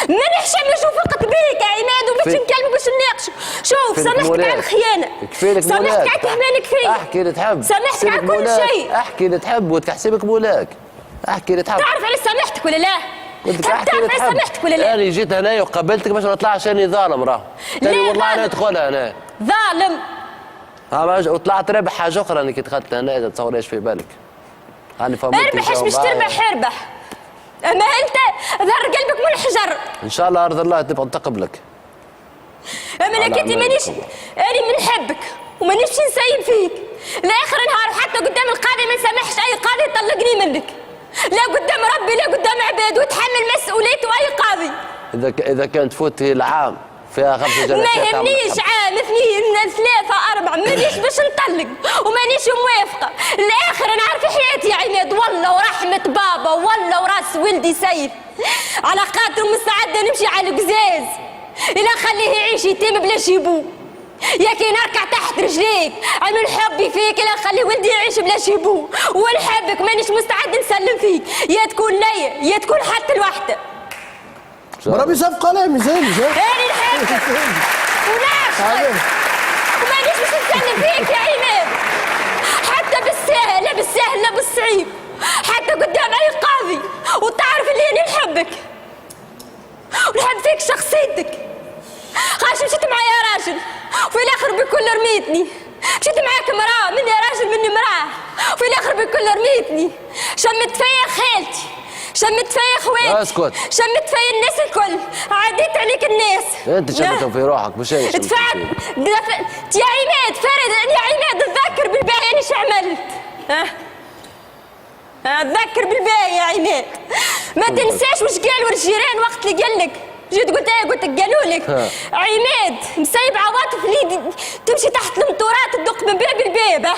ما نحشم شوف فقط بيك يا عماد وباش نكلمك باش نناقشك. شوف سامحتك على الخيانه. كفيلك مولاك. سامحتك على تهمانك فيا. احكي اللي تحب. سامحتك على كل شيء. احكي اللي تحب وتحسبك مولاك. احكي اللي تحب. تعرف علاش سامحتك ولا لا؟ تعرف علاش سامحتك ولا لا؟ انا جيت هنايا وقابلتك باش ما نطلعش اني ظالم راه. لا والله انا ندخلها هنا. ظالم. وطلعت رابح حاجه اخرى اني كي دخلت هنا تصور ايش في بالك. هاني فهمت. اربح باش تربح اربح. اما انت ظهر قلبك من الحجر. ان شاء الله ارض الله تبقى نتقبلك. اما انا كنت مانيش انا منحبك ومانيش نسيب فيك. لاخر نهار حتى قدام القاضي ما نسامحش اي قاضي يطلقني منك. لا قدام ربي لا قدام عباد وتحمل مسؤوليته اي قاضي. اذا كانت تفوتي العام فيها 5 جلسات. ما يهمنيش عام 2 3 4 مانيش باش نطلق ومانيش موافقه. الاخر انا عارفه حياتي يا عماد والله ورحمه بابا والله وراس ولدي سيف على خاطر مستعده نمشي على القزاز الا خليه يعيش يتيم بلاش يبوه. يا كي نركع تحت رجليك عمل حبي فيك لا نخلي ولدي يعيش بلا شيبو ونحبك مانيش مستعد نسلم فيك يا تكون ليا يا تكون حتى الوحده بربي صفقة لا مزال أنا نحبك ونعشقك ومانيش باش نسلم فيك يا عماد حتى بالساهل لا بالساهل لا بالصعيب حتى قدام أي قاضي وتعرف اللي أنا نحبك ونحب فيك شخصيتك خاش مشيت معايا راجل وفي الاخر بكل رميتني مشيت معاك مراه مني راجل مني مراه وفي الاخر بكل رميتني شمت فيا خالتي شمت فيا خواتي اسكت شمت فيا الناس الكل عديت عليك الناس انت شمتهم في روحك مش انا دفعت يا عماد فرد يا عماد تذكر بالباقي انا ايش عملت اتذكر بالباقي يا عماد ما تنساش وش قالوا الجيران وقت اللي قال لك جيت قلت ايه قلت لك قالوا لك عماد مسيب عواطف اللي تمشي تحت المطورات تدق من باب الباب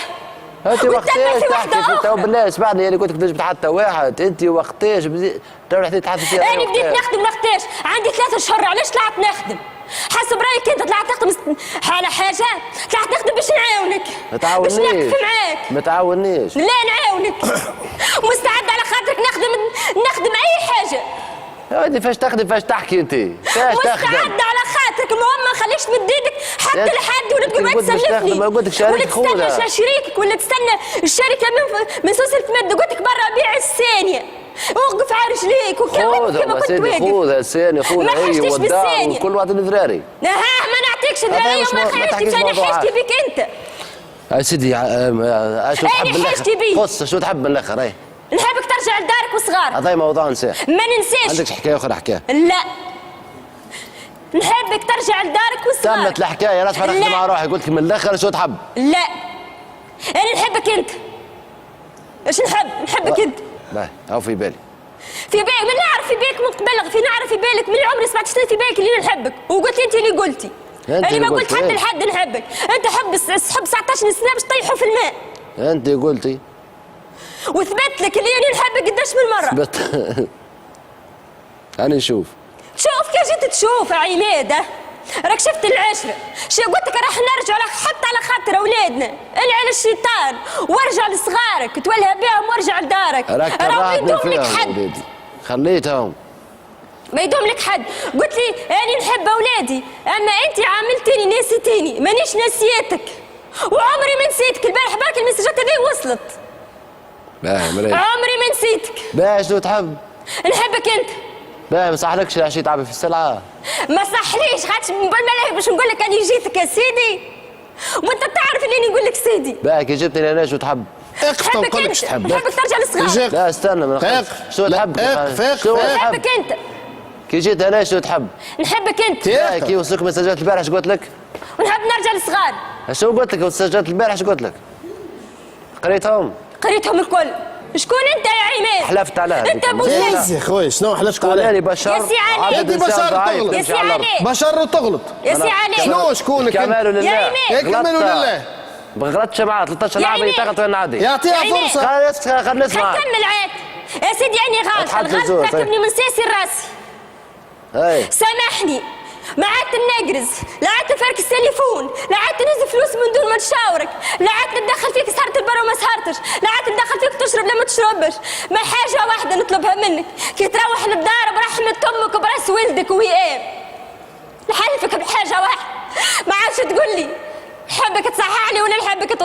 انت وقتاش تحكي تو بالله اسمعني انا قلت لك نجبد حتى واحد انت وقتاش رحتي تحدثي فيها انا بديت نخدم وقتاش عندي 3 شهور علاش طلعت نخدم حسب رايك انت طلعت تخدم على حاجه طلعت نخدم باش نعاونك ما تعاونيش باش نقف معاك ما تعاونيش لا نعاونك مستعد على خاطرك نخدم اي حاجه انت فاش تخدم فاش تحكي انت فاش تخدم مستعد على خاطرك المهم ما خليش تمد ايدك حتى لحد ولا تقول ما تسلفني ما قلت لك شريك خوذه ولا تستنى شريكك ولا تستنى الشركه من سلسله مد قلت لك برا بيع الثانيه وقف على رجليك كما كنت واقف خوذه الثانيه خوذه هي والدار وكل واحد ذراري لا ما نعطيكش ذراري وما خليتش انا حاجتي بك انت يا سيدي شو تحب الاخر قص شو تحب من الاخر اي نحبك ترجع لدارك وصغار هذا موضوع نساه ما ننساش عندك حكايه اخرى احكيها لا نحبك ترجع لدارك وصغار تمت الحكايه لا تفرحت مع روحي قلت لك من الاخر شو تحب لا انا نحبك انت ايش نحبك انت باهي هاو في بالي من نعرف في بالك من قبل نعرف في بالك من عمري سمعت شنو في بالك اللي نحبك وقلت انت اللي قلتي انا ما قلت حتى لحد نحبك انت حب 19 سنه باش تطيحوا في الماء انت قلتي وثبت لك اللي انا نحبك قداش من مره ثبت انا نشوف شوف كي جيت تشوف يا عماد راك شفت العشره قلت لك راح نرجع حتى على خاطر اولادنا العن الشيطان وارجع لصغارك تولها بهم وارجع لدارك راك يدوم لك حد خليتهم ما يدوم لك حد قلت لي انا نحب اولادي اما انت عاملتيني نسيتيني مانيش نسيتك وعمري ما نسيتك البارح برك المسجات هذه وصلت باهي مريت عمري ما نسيتك باهي شنو تحب نحبك انت باهي ما صحلكش عشان تعبي في السلعه ما صحليش خاطش باش نقول لك اني جيتك يا سيدي وانت تعرف اني نقول لك سيدي باهي كي جبتني انا شو تحب نحبك انت نحبك ترجع للصغار لا استنى ما نخافش شو تحب شو نحبك انت كي جيت انا شو تحب نحبك انت كي وصلك مسجات البارح شو قلت لك ونحب نرجع للصغار شو قلت لك مسجات البارح شو قلت لك قريتهم الكل شكون انت يا عماد حلفت عليها انت بوسيس يا خويا شنو حلفت عليها انا بشر يا سي علي انت بشر تغلط يا سي علي بشر وتغلط يا سي علي شنو شكونك كمال لله يا عماد كمال لله ما غلطتش معاه 13 عام اللي تاخذ وين عادي يعطيها فرصه خلينا نسمع كمل عاد يا سيدي اني غلط تركبني من ساسي لراسي سامحني ما عدت نقرز لا عدت نفرك التليفون لا عدت ننزل فلوس من دون ما نشاورك لا عدت ندخل فيك سهرت البر وما سهرتش لا عدت ندخل فيك تشرب لما تشربش ما حاجه واحده نطلبها منك كي تروح للدار برحمه امك وبراس ولدك ويقام نحلفك بحاجه واحده ما عادش تقول لي نحبك تصححني ولا نحبك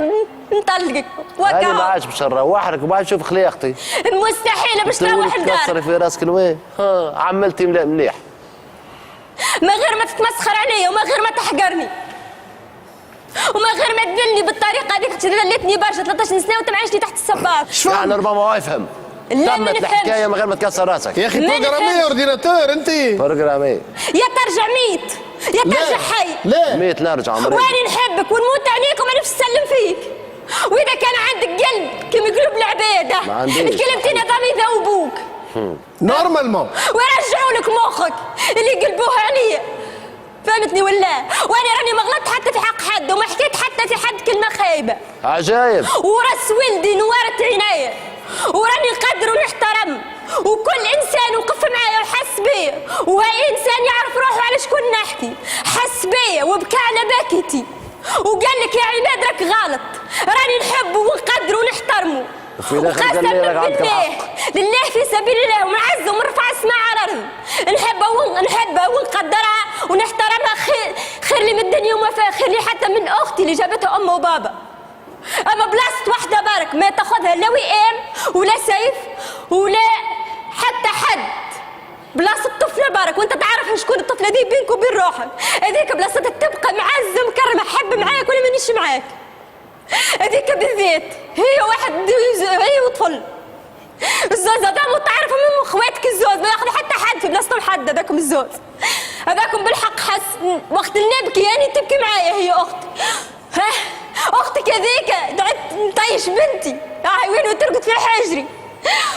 نطلقك انا ما عادش باش نروح لك وبعد نشوف خليقتي مستحيل باش تروح للدار تكسري في راسك الوين عملتي مليح ما غير ما تتمسخر عليا وما غير ما تحقرني وما غير ما تدلني بالطريقه هذيك دلتني برشا 13 سنه وانت معيشني تحت السباق يعني ربما ما يفهم تمت الحكايه من غير ما تكسر راسك يا اخي بروجراميه اورديناتور انت بروجراميه يا ترجع ميت يا ترجع حي لا 100 نرجع عمري واني نحبك ونموت عليك وما نفسي نسلم فيك واذا كان عندك قلب كما يقولوا بالعباده الكلمتين هذول يذوبوك نورمالمون ويرجعوا لك مخك اللي قلبوه عليا فهمتني ولا وانا راني ما غلطت حتى في حق حد وما حكيت حتى في حد كلمه خايبه عجايب وراس ولدي نورت عناية وراني نقدر ونحترم وكل انسان وقف معايا وحس بيا وهاي انسان يعرف روحه على شكون نحكي حس بيا وبكى على بكتي وقال لك يا عماد راك غلط، راني نحبه ونقدره ونحترمه. وقسما بالله لله في سبيل الله ونعز ونرفع اسمها على الارض. نحبها ونقدرها ونحترمها خير لي من الدنيا وما فيها، خير لي حتى من اختي اللي جابتها امها وبابا. اما بلاصه واحده برك ما تاخذها لا وئام ولا سيف ولا حتى حد. بلاصه الطفله برك، وانت تعرف شكون الطفله دي بينك وبين روحك. هذيك بلاصه تبقى معزه مكرمه، حب معاك ولا مانيش معاك. هذيك بالذات هي واحد هي وطفل. الزوز هذاهم تعرفوا من اخواتك الزوز ما ياخذ حتى حد في بلاصتهم حد. هذاكم الزوز هذاكم بالحق حس وقت اللي نبكي يعني تبكي معايا هي اختي. ها اختك هذيك نطيش بنتي وين وترقد في حجري.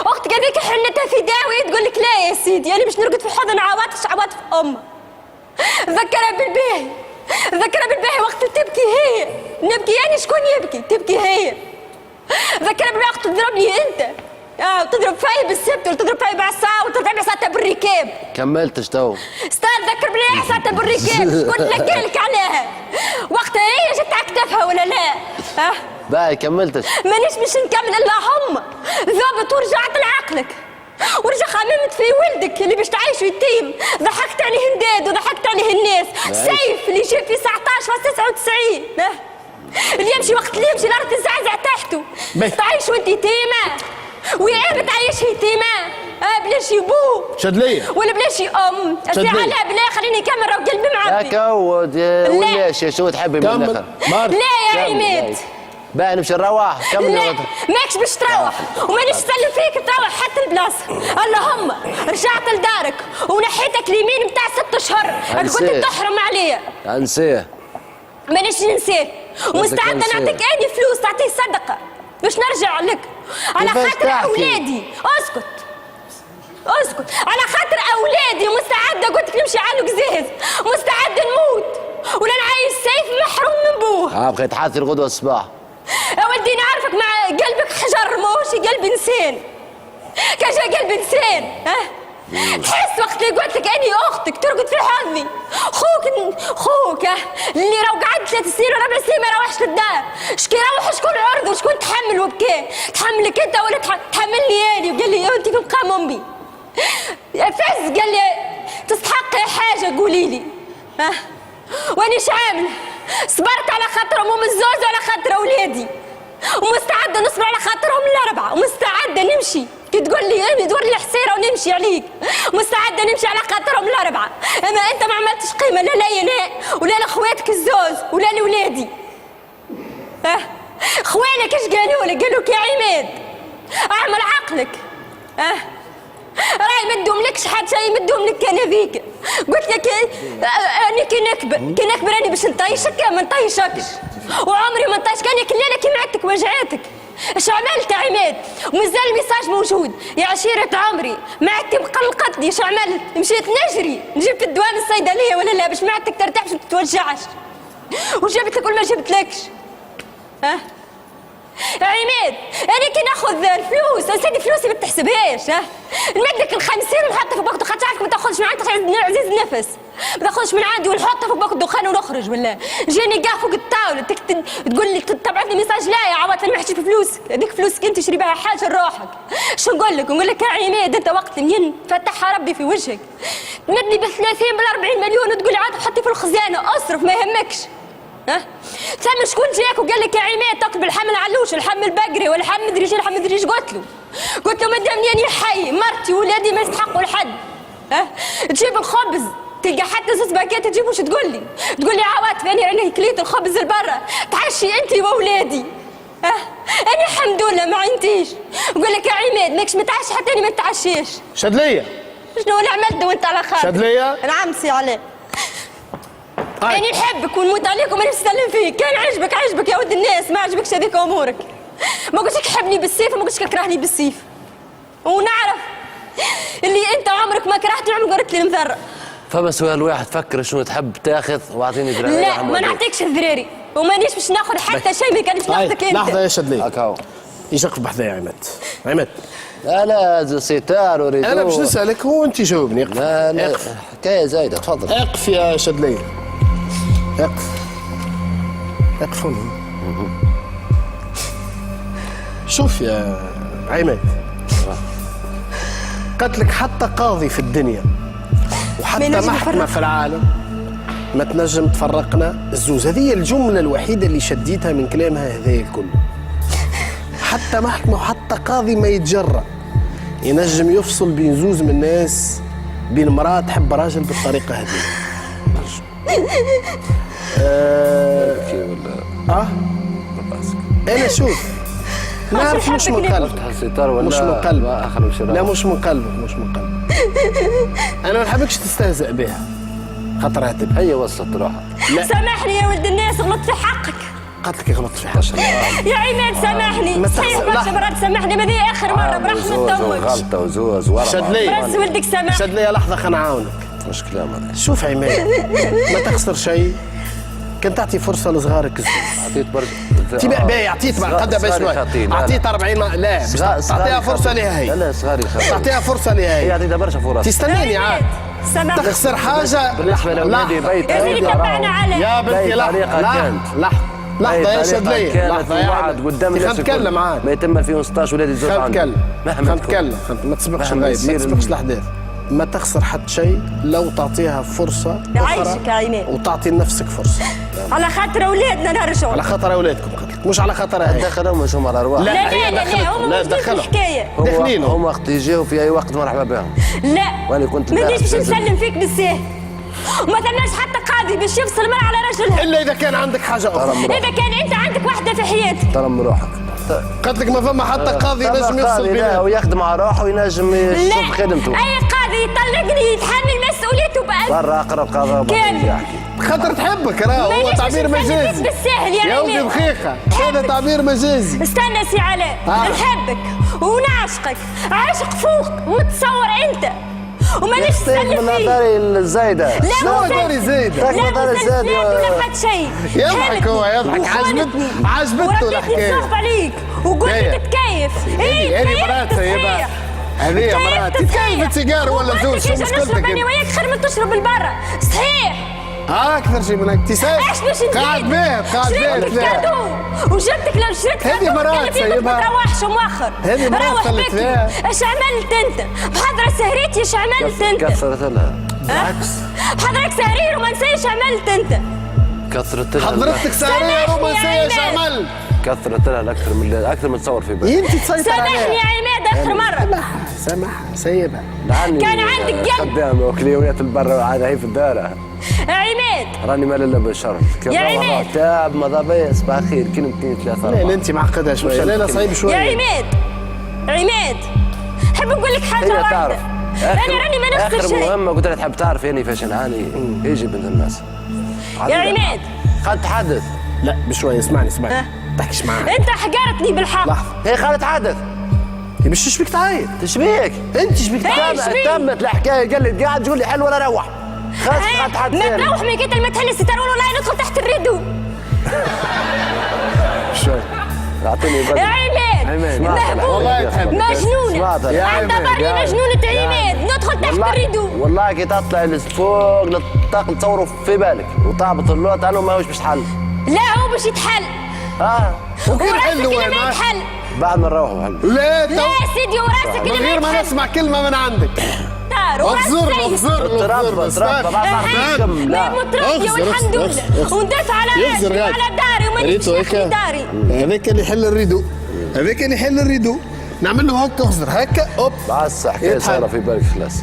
اختك هذيك حنتها في داوي تقول لك لا يا سيدي انا مش نرقد في حضن عواطف امها. ذكرها بالباهي، ذكرها بالباهي وقت تبكي هي نبكي يعني شكون يبكي؟ تبكي هي. ذكرها بالوقت تضربني انت وتضرب فيا بالسبت وتضرب فيا بعصا وتضرب بعصا بالركاب. كملتش تو استنى ذكر بالله عصا بالركاب شكون اللي قالك عليها؟ وقتها هي جت على كتافها ولا لا؟ باهي كملتش. مانيش باش نكمل الا هم ذابت ورجعت لعقلك ورجع خممت في ولدك اللي باش تعيش يتيم. ضحكت عليه هنداد وضحكت عليه الناس. سيف اللي جاب في 19.99 اللي يمشي وقت اللي يمشي الارض تزعزع تحته. تعيش وانت يتيمه ويا بتعيش يتيمه بلاش يبوه شدلية ولا بلاش ام. اسمع عليها بالله خليني نكمل راهو قلبي معبي. هكا ولا شو تحبي من الاخر؟ لا يا عماد باهي نمشي نروح. كمل. لا ماكش باش تروح ومانيش نسلم فيك تروح حتى البلاصه. اللهم رجعت لدارك ونحيتك اليمين نتاع 6 اشهر كنت تحرم عليا. انسيه مانيش ننساه ومستعده نعطيك اني فلوس تعطيه صدقه باش نرجع لك على خاطر اولادي. اسكت على خاطر اولادي مستعده قلت لك نمشي على القزاز مستعده نموت ولا نعيش سيف محروم من بوه. بغيت حاثي الغدوه الصباح. يا ولدي نعرفك مع قلبك حجر ماهوش قلب انسان. كان جا قلب انسان تحس وقت اللي قلت لك اني اختك ترقد في حضني. خوك اللي راهو قعد 3 سنين ولا 4 سنين ما روحش للدار. شكي روح شكون عرض وشكون تحمل وبكى؟ تحملك انت ولا تحملني اني؟ وقال لي انت في مقام امي. فز قال لي تستحقي حاجه قولي لي. وانيش عامله صبرت على خاطرهم ام الزوز وعلى خاطر اولادي ومستعده نصبر على خاطرهم الاربعه ومستعده نمشي كي تقول لي امي دور لي حسيره ونمشي عليك. مستعده نمشي على خاطرهم الاربعه. اما انت ما عملتش قيمه لا لي انا ولا لاخواتك الزوز ولا لاولادي. اخوانك ايش قالوا لك؟ قالوا لك يا عماد اعمل عقلك. راهي ما تدوملكش حد شيء ما تدوملك انا ذيك. قلت لك انا كي نكبر راني باش نطيشك ما نطيشكش وعمري ما نطيشك. انا كليله كي معدتك وجعاتك. اش عملت يا عماد؟ ومازال الميساج موجود يا عشيرة عمري معدتي مقلقتني. اش عملت؟ مشيت نجري نجيب الدواء من الصيدليه ولا لا باش معدتك ترتاح باش ما تتوجعش. وجبت لك ولا ما جبتلكش؟ يا عماد انا كي ناخذ الفلوس سيدي فلوسي ما تحسبهاش. نمد لك ال50 ونحطها في باك الدخان تعرف ما تاخذش من عندك عزيز النفس ما تاخذش من عندي ونحطها في باك الدخان ونخرج. ولا جاني كاع فوق الطاوله تقول لي تبعث لي ميساج لا يا عوض انا ما حكيت بفلوسك هذيك فلوسك انت شري بها حاجه لروحك. شو نقول لك؟ نقول لك يا عماد انت وقت منين فتحها ربي في وجهك تمد لي ب30 بال40 مليون وتقول لي عاد حطي في الخزانه اصرف ما يهمكش. ثم شكون جاك وقال لك يا عماد تاكل بالحم العلوش الحم البقري ولا حم مدري الحم مدري ايش؟ قلت له ما دامني اني حي مرتي وولادي ما يستحقوا لحد. تجيب الخبز تلقى حتى 6 باكيت تجيب وش تقول لي عواطف انا كليت الخبز لبرا تعشي انت واولادي. انا الحمد لله ما عنديش. نقول لك يا عماد ماكش متعشي حتى انا ما نتعشيش. شدليه شنو اللي عملت وانت على خاطر؟ شدليه نعم سي عليه. أنا نحبك ونموت عليك وما نسلم فيك. كان عجبك يا ود الناس ما عجبكش هذيك أمورك. ما قلتش لك حبني بالسيف وما قلتش لك كرهني بالسيف. ونعرف اللي أنت عمرك ما كرهتني عمرك قلت لي المذرة. فما سؤال واحد فكر شنو تحب تاخذ واعطيني دراري. لا ما نعطيكش الذراري ومانيش باش ناخذ حتى شيء ما كانش ناخذك أنت. لحظة يا شدلي. هكاو. ايش رايك بحذا يا عماد؟ لا ستار وريدو. أنا باش نسألك وأنت جاوبني. لا حكاية زايدة تفضل. اقف يا شدلي. اقف. يقفون. شوف يا عماد، قالت لك حتى قاضي في الدنيا وحتى محكمة في العالم ما تنجم تفرقنا الزوز. هذه الجملة الوحيدة اللي شديتها من كلامها هذا الكل. حتى محكمة وحتى قاضي ما يتجرأ ينجم يفصل بين زوز من الناس، بين امرأة تحب راجل بالطريقة هذه. أنا شوف نعرف مش من قلبك، مش من قلبك، لا مش من قلبك، مش من قلبك. أنا ما نحبكش تستهزئ بها خاطر هتبقى هي وصلت روحها. سامحني يا ولد الناس، غلطت في حقك. قالت لك غلطت في حقك يا عماد سامحني، صحيح برشا مرات سامحني، هذه آخر مرة برحمة أمك. غلطة وزوز ورا شد لي برس ولدك سامحني. شد لي لحظة خلينا نعاونك. مش كلام هذا. شوف عماد، ما تخسر شيء، كان تعطي فرصة لصغارك الزوز. عطيت برشا. تبع باهي عطيت قدها باش عطيت 40 لا تعطيها فرصة لها هي. لا صغاري تعطيها فرصة لها هي هي. عطيتها برشا فرص. تستنيني عاد. سامحني. تخسر حاجة. بالنسبة لأولادي بيت اللي تبعنا عليه. يا بنتي لحظة يا شدلية. لحظة يا عاد قدام خلينا نتكلم عاد. ما يتم 2016 ولادي زوج عندي. خلينا نتكلم ما تسبقش الغيب، ما تسبقش الأحداث. ما تخسر حتى شيء لو تعطيها فرصة يعيشك يا عماد، وتعطي لنفسك فرصة على خاطر اولادنا نرجعوا، على خاطر اولادكم قتلك، مش على خاطرها هي. دخلهم مش هم على ارواح. لا هم مش في الحكايه، داخلينهم هم وقت يجيو في اي وقت مرحبا بهم. لا وانا كنت مانيش باش نسلم فيك بالساهل، وما ثماش حتى قاضي باش يفصل المرأة على رجلها الا اذا كان عندك حاجه اخرى. اذا كان انت عندك وحده في حياتك. ترم روحك. قالت لك ما فما حتى قاضي ينجم يفصل بيننا ويخدم على روحه وينجم يشوف خدمته. اي قاضي يطلقني يتحمل مسؤوليته بقى. برا اقرب قاضي يحكي. خاطر تحبك راه هو تعبير مجازي. بالساهل يا ولدي دقيقة، هذا تعبير مجازي. استنى سي علاء، نحبك ونعشقك، عاشق فوق متصور انت، ومانيش تسلم فيه. نظري الزايدة. لا نظري زايدة. لا مسلسلات ولا حد شيء. يضحك هو يضحك، عجبته الحكاية. وربيتني عليك وقلت تتكيف. هذه مرات سيبها، هذه مرات تتكيف سيجار ولا زوج، شو مشكلتك؟ نشرب انا وياك خير من تشرب البرا، صحيح. اكثر شيء منك تسال. ايش باش نزيد؟ قاعد بيت كادو وجبتك لو شريت هذه مرات سيبها. ما تروحش مؤخر. هذه مرات خلت فيها. ايش عملت انت؟ بحضرة سهريتي ايش عملت انت؟ كثرت لها. بالعكس. بحضرتك سهرية رومانسية ايش عملت انت؟ كثرت لها. حضرتك سهرية رومانسية ايش عملت؟ كثرت لها اكثر من تصور في بالي. انت تسيطر عليها. سامحني يا عماد اخر مرة. سامحها سيبها. كان عندك قلب. خدامة وكليويات البرة عاد هي في الدار. عماد راني مال الا بالشر. يا عماد تعب مضى صباح خير كلمتين ثلاثة لا انت معقدها شوية، لا صعيب شوية. يا عماد حب نقول لك حاجة واحدة. انا راني ما نخسر شيء. اخر مهمة قلت لها تحب تعرف يعني فاش نعاني. يجي بنت الناس. يا عماد خلت تحدث. لا بشوية اسمعني ما تحكيش معاها. انت حقرتني بالحق. لحظة هي خلت تحدث. هي مش تشبيك تعايد. تشبيك انت شبيك تعايد. تمت الحكاية قال لي قاعد تقول لي حل ولا روح. خلت تحدث. ما تروح من كده ما تهل الستار ولا ندخل تحت الريدو. شوي اعطيني يا عماد مجنونة اعتبرني مجنونة عماد ندخل تحت الريدو. والله كي تطلع لفوق نطاق نتصوروا في بالك وطابط اللوت انا ما هوش باش حل. لا هو باش يتحل. وكيف حل وين؟ ما يتحل بعد ما نروحوا حل. لا سيدي وراسك من غير ما نسمع كلمة من عندك. اغزر لا متربية والحمد لله وندافع على راسي وعلى داري وما نمشيش نحكي داري. هذاك اللي يحل الريدو، هذاك اللي يحل الريدو. نعمل له هكا اغزر هكا اوب. بس حكاية صايرة في بالك خلاص.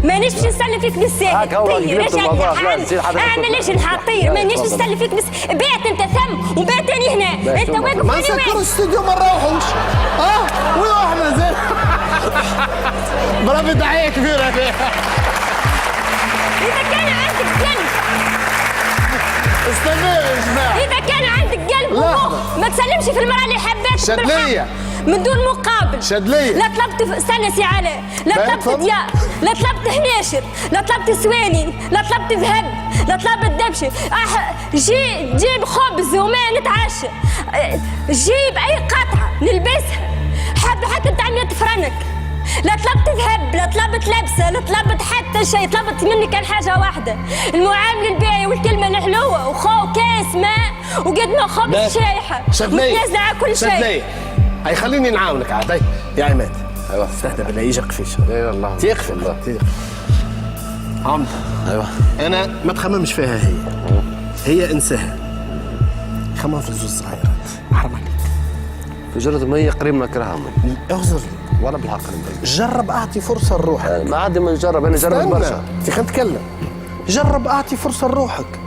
مانيش باش نسلم فيك بالساهل. طير ايش اعمل ليش نحطير؟ مانيش باش نسلم فيك بيت انت ثم وبيت ثاني هنا. انت واقف ما نسكروا الاستوديو ما نروحوش. وين احنا زين. برافو دعاية كبيرة هذه. إذا كان عندك قلب استنى يا جماعة. إذا كان عندك قلب ومخ ما تسلمش في المرأة اللي حبيتك شدلية من دون مقابل. شدلية لا طلبت استنى سي علاء، لا طلبت ضياء، لا طلبت حناشر، لا طلبت سواني، لا طلبت ذهب، لا طلبت دبشة. جيب خبز وما نتعشى، جيب أي قطعة نلبسها. حتى بتاع 100 فرنك لا طلبت ذهب، لا طلبت لبسه، لا طلبت حتى شيء، طلبت منك كان حاجه واحده، المعامله الباهيه والكلمه الحلوه وخو كاس ماء وقد ما خبز شايحه وتنازل على كل شيء. هاي خليني نعاونك عاد يا عماد. ايوه استهدى بالله يجي قفيش. اي والله تيقفل الله عمد. ايوه انا ما تخممش فيها هي انساها. خمم في زوج صغيرات حرام عليك. في جرة مية قريب نكرهها من اعذر لي ولا بالحق جرب اعطي فرصه لروحك. ما عاد ما نجرب، انا جربت برشا. انت خلينا نتكلم. جرب اعطي فرصه لروحك،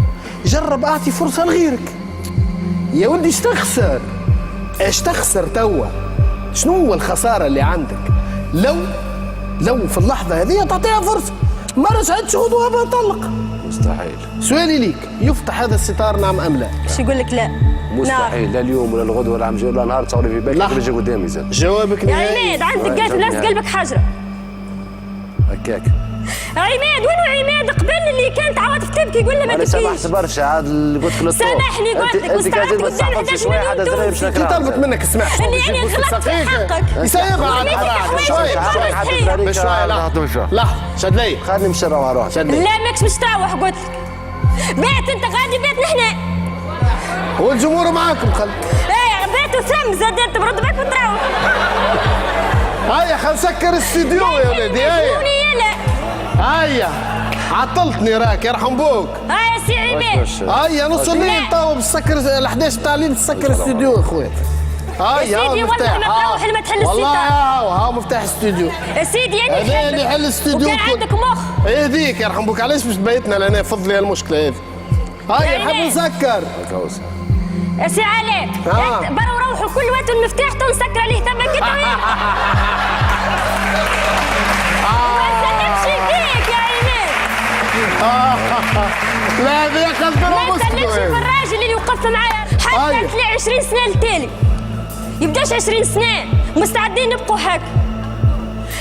جرب اعطي فرصه لغيرك. يا ولدي ايش تخسر؟ ايش تخسر توا؟ شنو هو الخساره اللي عندك؟ لو في اللحظه هذه تعطيها فرصه، ما رجعت شهودها بطلق. مستحيل. سؤالي ليك، يفتح هذا الستار نعم ام لا؟ ايش يقول لك لا؟ مستحيل، لا اليوم ولا الغدوه ولا عم ولا نهار تصوري في بالك يجي قدامي زاد. جوابك يا نهائي. عماد عندك قاس ناس قلبك حجره. هكاك. عماد وين عماد قبل اللي كانت عواطف تبكي يقول له ما تبكيش. انا سامحت برشا عاد قلت له سامحني قلت لك واستعدت قدام 11 مليون تونسي. كي طلبت منك اسمع اني انا غلطت في حقك. يسيبها على الحرام شويه بشويه. لحظه شد لي خليني نمشي نروح روح. لا ماكش مش تروح قلت لك. بات انت غادي باتنا احنا. والجمهور معاكم خل. ايه باتوا ثم زاد انت برد بالك وتروح. هيا خل نسكر الاستديو يا ولدي. هيا عطلتني راك يرحم بوك. هيا سي عماد. هيا نص الليل تو بسكر ال 11 تاع الليل تسكر الاستديو يا خويا. يا سيدي والله ما تروح لما تحل الستار. والله هاو مفتاح الاستوديو. يا سيدي يعني هذا اللي يحل الاستوديو. وكان عندك مخ. هذيك يرحم بوك علاش مش بيتنا لنا فضلي المشكله هذه. هيا نحب نسكر. يا سي علاء برا روحوا كل وقت المفتاح تو نسكر عليه تما كده ما نسلمش فيك يا عماد. لا هذه قصدنا ما نسلمش في الراجل اللي يوقف معايا حتى تطلع 20 سنه للتالي. يبداش 20 سنه مستعدين نبقوا هكا.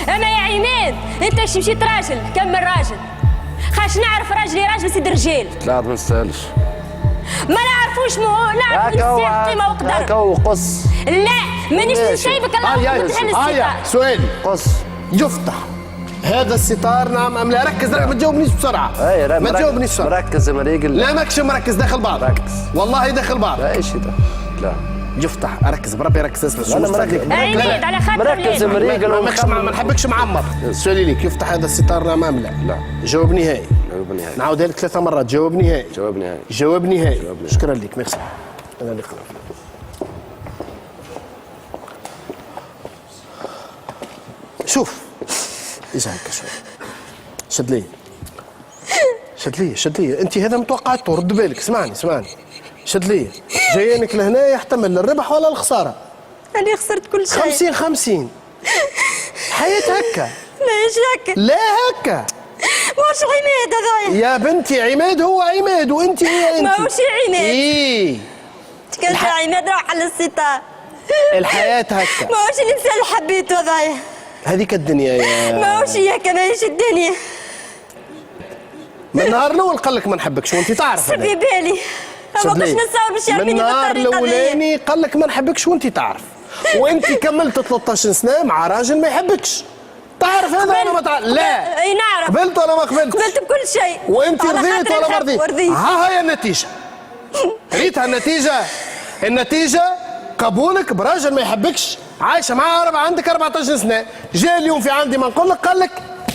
اما يا عماد انت مشيت راجل كمل راجل. خاش نعرف راجل سيد رجال. لا ما نستاهلش. ما نعرفوش نعرف نسيب قيمه وقدر. هاكا وقص. لا مانيش نسيبك الله تحل الستار. سؤالي قص يفتح هذا الستار نعم ام لا؟ ركز ما تجاوبنيش بسرعه. ما تجاوبنيش بسرعه. مركز مريقل. لا ماكش مركز داخل بعض. ركز والله داخل بعض. لا ايش ده؟ لا يفتح ركز بربي ركز اسمع. انا مركز على خاطر مركز مريقل ما نحبكش معمر. سؤالي ليك يفتح هذا الستار نعم ام لا؟ لا. جواب نهائي. جواب نهائي. نعاودها لك 3 مرات. جواب نهائي. جواب نهائي. جواب نهائي. شكرا لك ميرسي. انا اللي خلاص. شوف ايش هكا شوي. شد لي انت هذا متوقعته. رد بالك اسمعني شد لي جايينك لهنا يحتمل الربح ولا الخساره. انا خسرت كل شيء. 50 حياة هكا. ماهيش هكا. لا هكا ماهوش عماد هذايا يا بنتي. عماد هو عماد وانت هي انت. ماهوش عماد. ايه كنت عماد راح على الستار. الحياة هكا. ماهوش الانسان اللي حبيته هذايا. هذيك الدنيا يا ماهوش هكا ماهيش الدنيا. من النهار الاول قال لك ما نحبكش وانت تعرف. سبي بالي ما كنتش نتصور باش يعملني بالطريقه من النهار الاولاني قال لك ما نحبكش وانت تعرف. وانت كملت 13 سنه مع راجل ما يحبكش. تعرف هذا ولا ما تعرف؟ لا. اي نعرف. قبلت ولا ما قبلتش؟ قبلت بكل شيء. وانت رضيت ولا ما رضيت؟ ها هي النتيجه. ريتها النتيجه قبولك براجل ما يحبكش عايشه معاه عندك 14 سنه. جاء اليوم في عندي ما نقول لك قال لك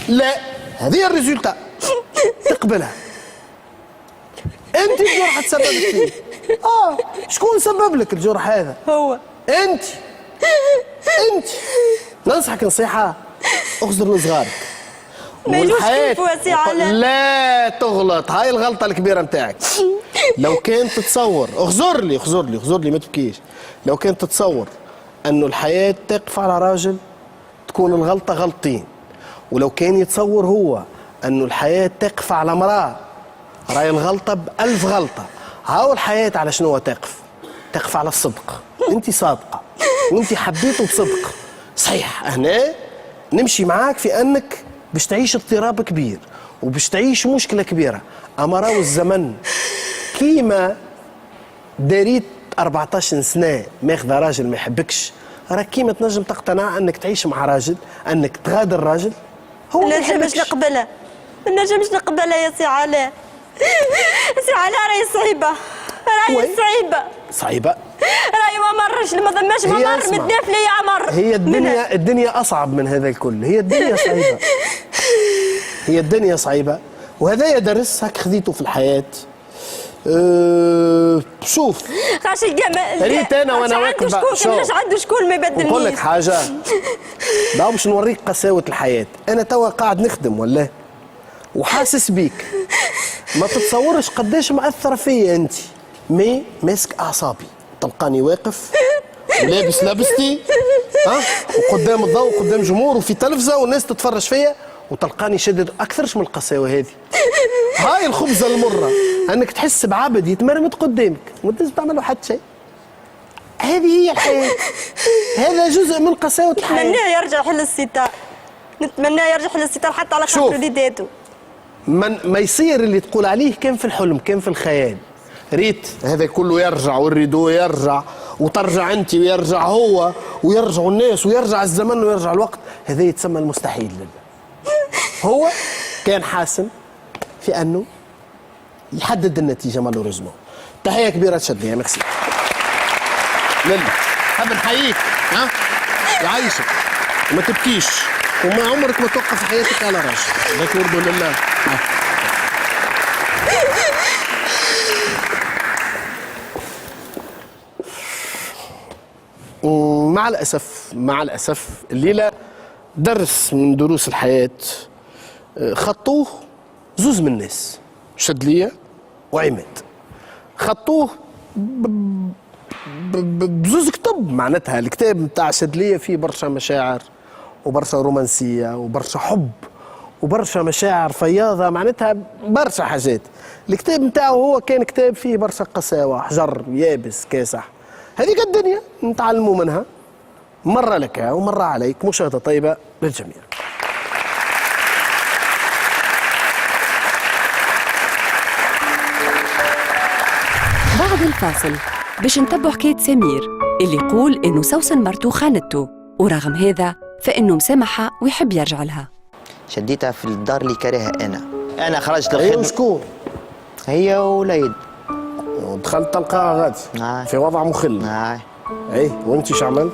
لا. هذه الريزولتا. تقبلها. انت الجرح تسببت فيه. شكون سبب لك الجرح هذا؟ هو انت. ننصحك نصيحه اخزر لصغارك. والحياة لا تغلط. هاي الغلطه الكبيره نتاعك. لو كان تتصور اخزر لي ما تبكيش. لو كان تتصور انه الحياه تقف على راجل تكون الغلطه غلطين. ولو كان يتصور هو انه الحياه تقف على امراه راي الغلطه ب1000 غلطه. هاو الحياه على شنو تقف على الصدق. انت صادقه وانت حبيته بصدق. صحيح هنا نمشي معاك في انك باش تعيش اضطراب كبير وباش تعيش مشكله كبيره. اما راهو الزمن كيما داريت 14 سنه ماخذه راجل ما يحبكش راك كيما تنجم تقتنع انك تعيش مع راجل، انك تغادر راجل هو ما نجمش نقبلها، ما نجمش نقبلها يا سي علاء. سي علاء راهي صعيبه، راهي صعيبه صعيبه، راهي ما مرش، ما ثماش ممر متداف لي امر. هي الدنيا اصعب من هذا الكل، هي الدنيا صعيبه. هي الدنيا صعيبه، وهذا درس هاك خذيته في الحياه. شوف خاش الجمال ريت انا وانا واقف مش عنده شكون ما يبدلنيش. نقول لك حاجه باش نوريك قساوه الحياه. انا توا قاعد نخدم ولا وحاسس بيك، ما تتصورش قداش مأثر فيا انت. ماسك اعصابي، تلقاني واقف ولابس لبستي وقدام الضوء وقدام جمهور وفي تلفزه والناس تتفرج فيا، وتلقاني شدد اكثرش من القساوه هذه. هاي الخبزه المره، انك تحس بعبد يتمرمد قدامك وما تنجم تعمل له حتى شيء. هذه هي الحياه، هذا جزء من قساوه الحياه. نتمناه يرجع يحل الستار، نتمناه يرجع يحل الستار حتى على خاطر وليداته. ما يصير اللي تقول عليه كان في الحلم، كان في الخيال. ريت هذا كله يرجع والريدو يرجع وترجع انت ويرجع هو ويرجعوا الناس ويرجع الزمن ويرجع الوقت، هذا يتسمى المستحيل لله. هو كان حاسم في انه يحدد النتيجه مالوريزمون. تحيه كبيره تشدلي، ميرسي. لله حاب نحييك، يعيشك وما تبكيش وما عمرك ما توقف في حياتك على راجل، ذاك ورده لله. مع الأسف الليلة درس من دروس الحياة خطوه زوز من الناس، شدلية وعماد. خطوه بزوز كتب، معناتها الكتاب نتاع شدلية فيه برشا مشاعر وبرشا رومانسية وبرشا حب وبرشا مشاعر فياضة، معناتها برشا حاجات. الكتاب نتاعو هو كان كتاب فيه برشا قساوة، حجر يابس كاسح. هذيك الدنيا نتعلموا منها، مرة لك ومرة عليك. مشاهدة طيبة للجميع. بعد الفاصل باش نتبع حكاية سمير اللي يقول إنه سوسن مرتو خانته، ورغم هذا فإنه مسامحة ويحب يرجع لها. شديتها في الدار اللي كارهها أنا خرجت للخدمة. هي وشكون؟ هي وليد. ودخلت تلقاها غادي في وضع مخل. اي وانت شو عملت؟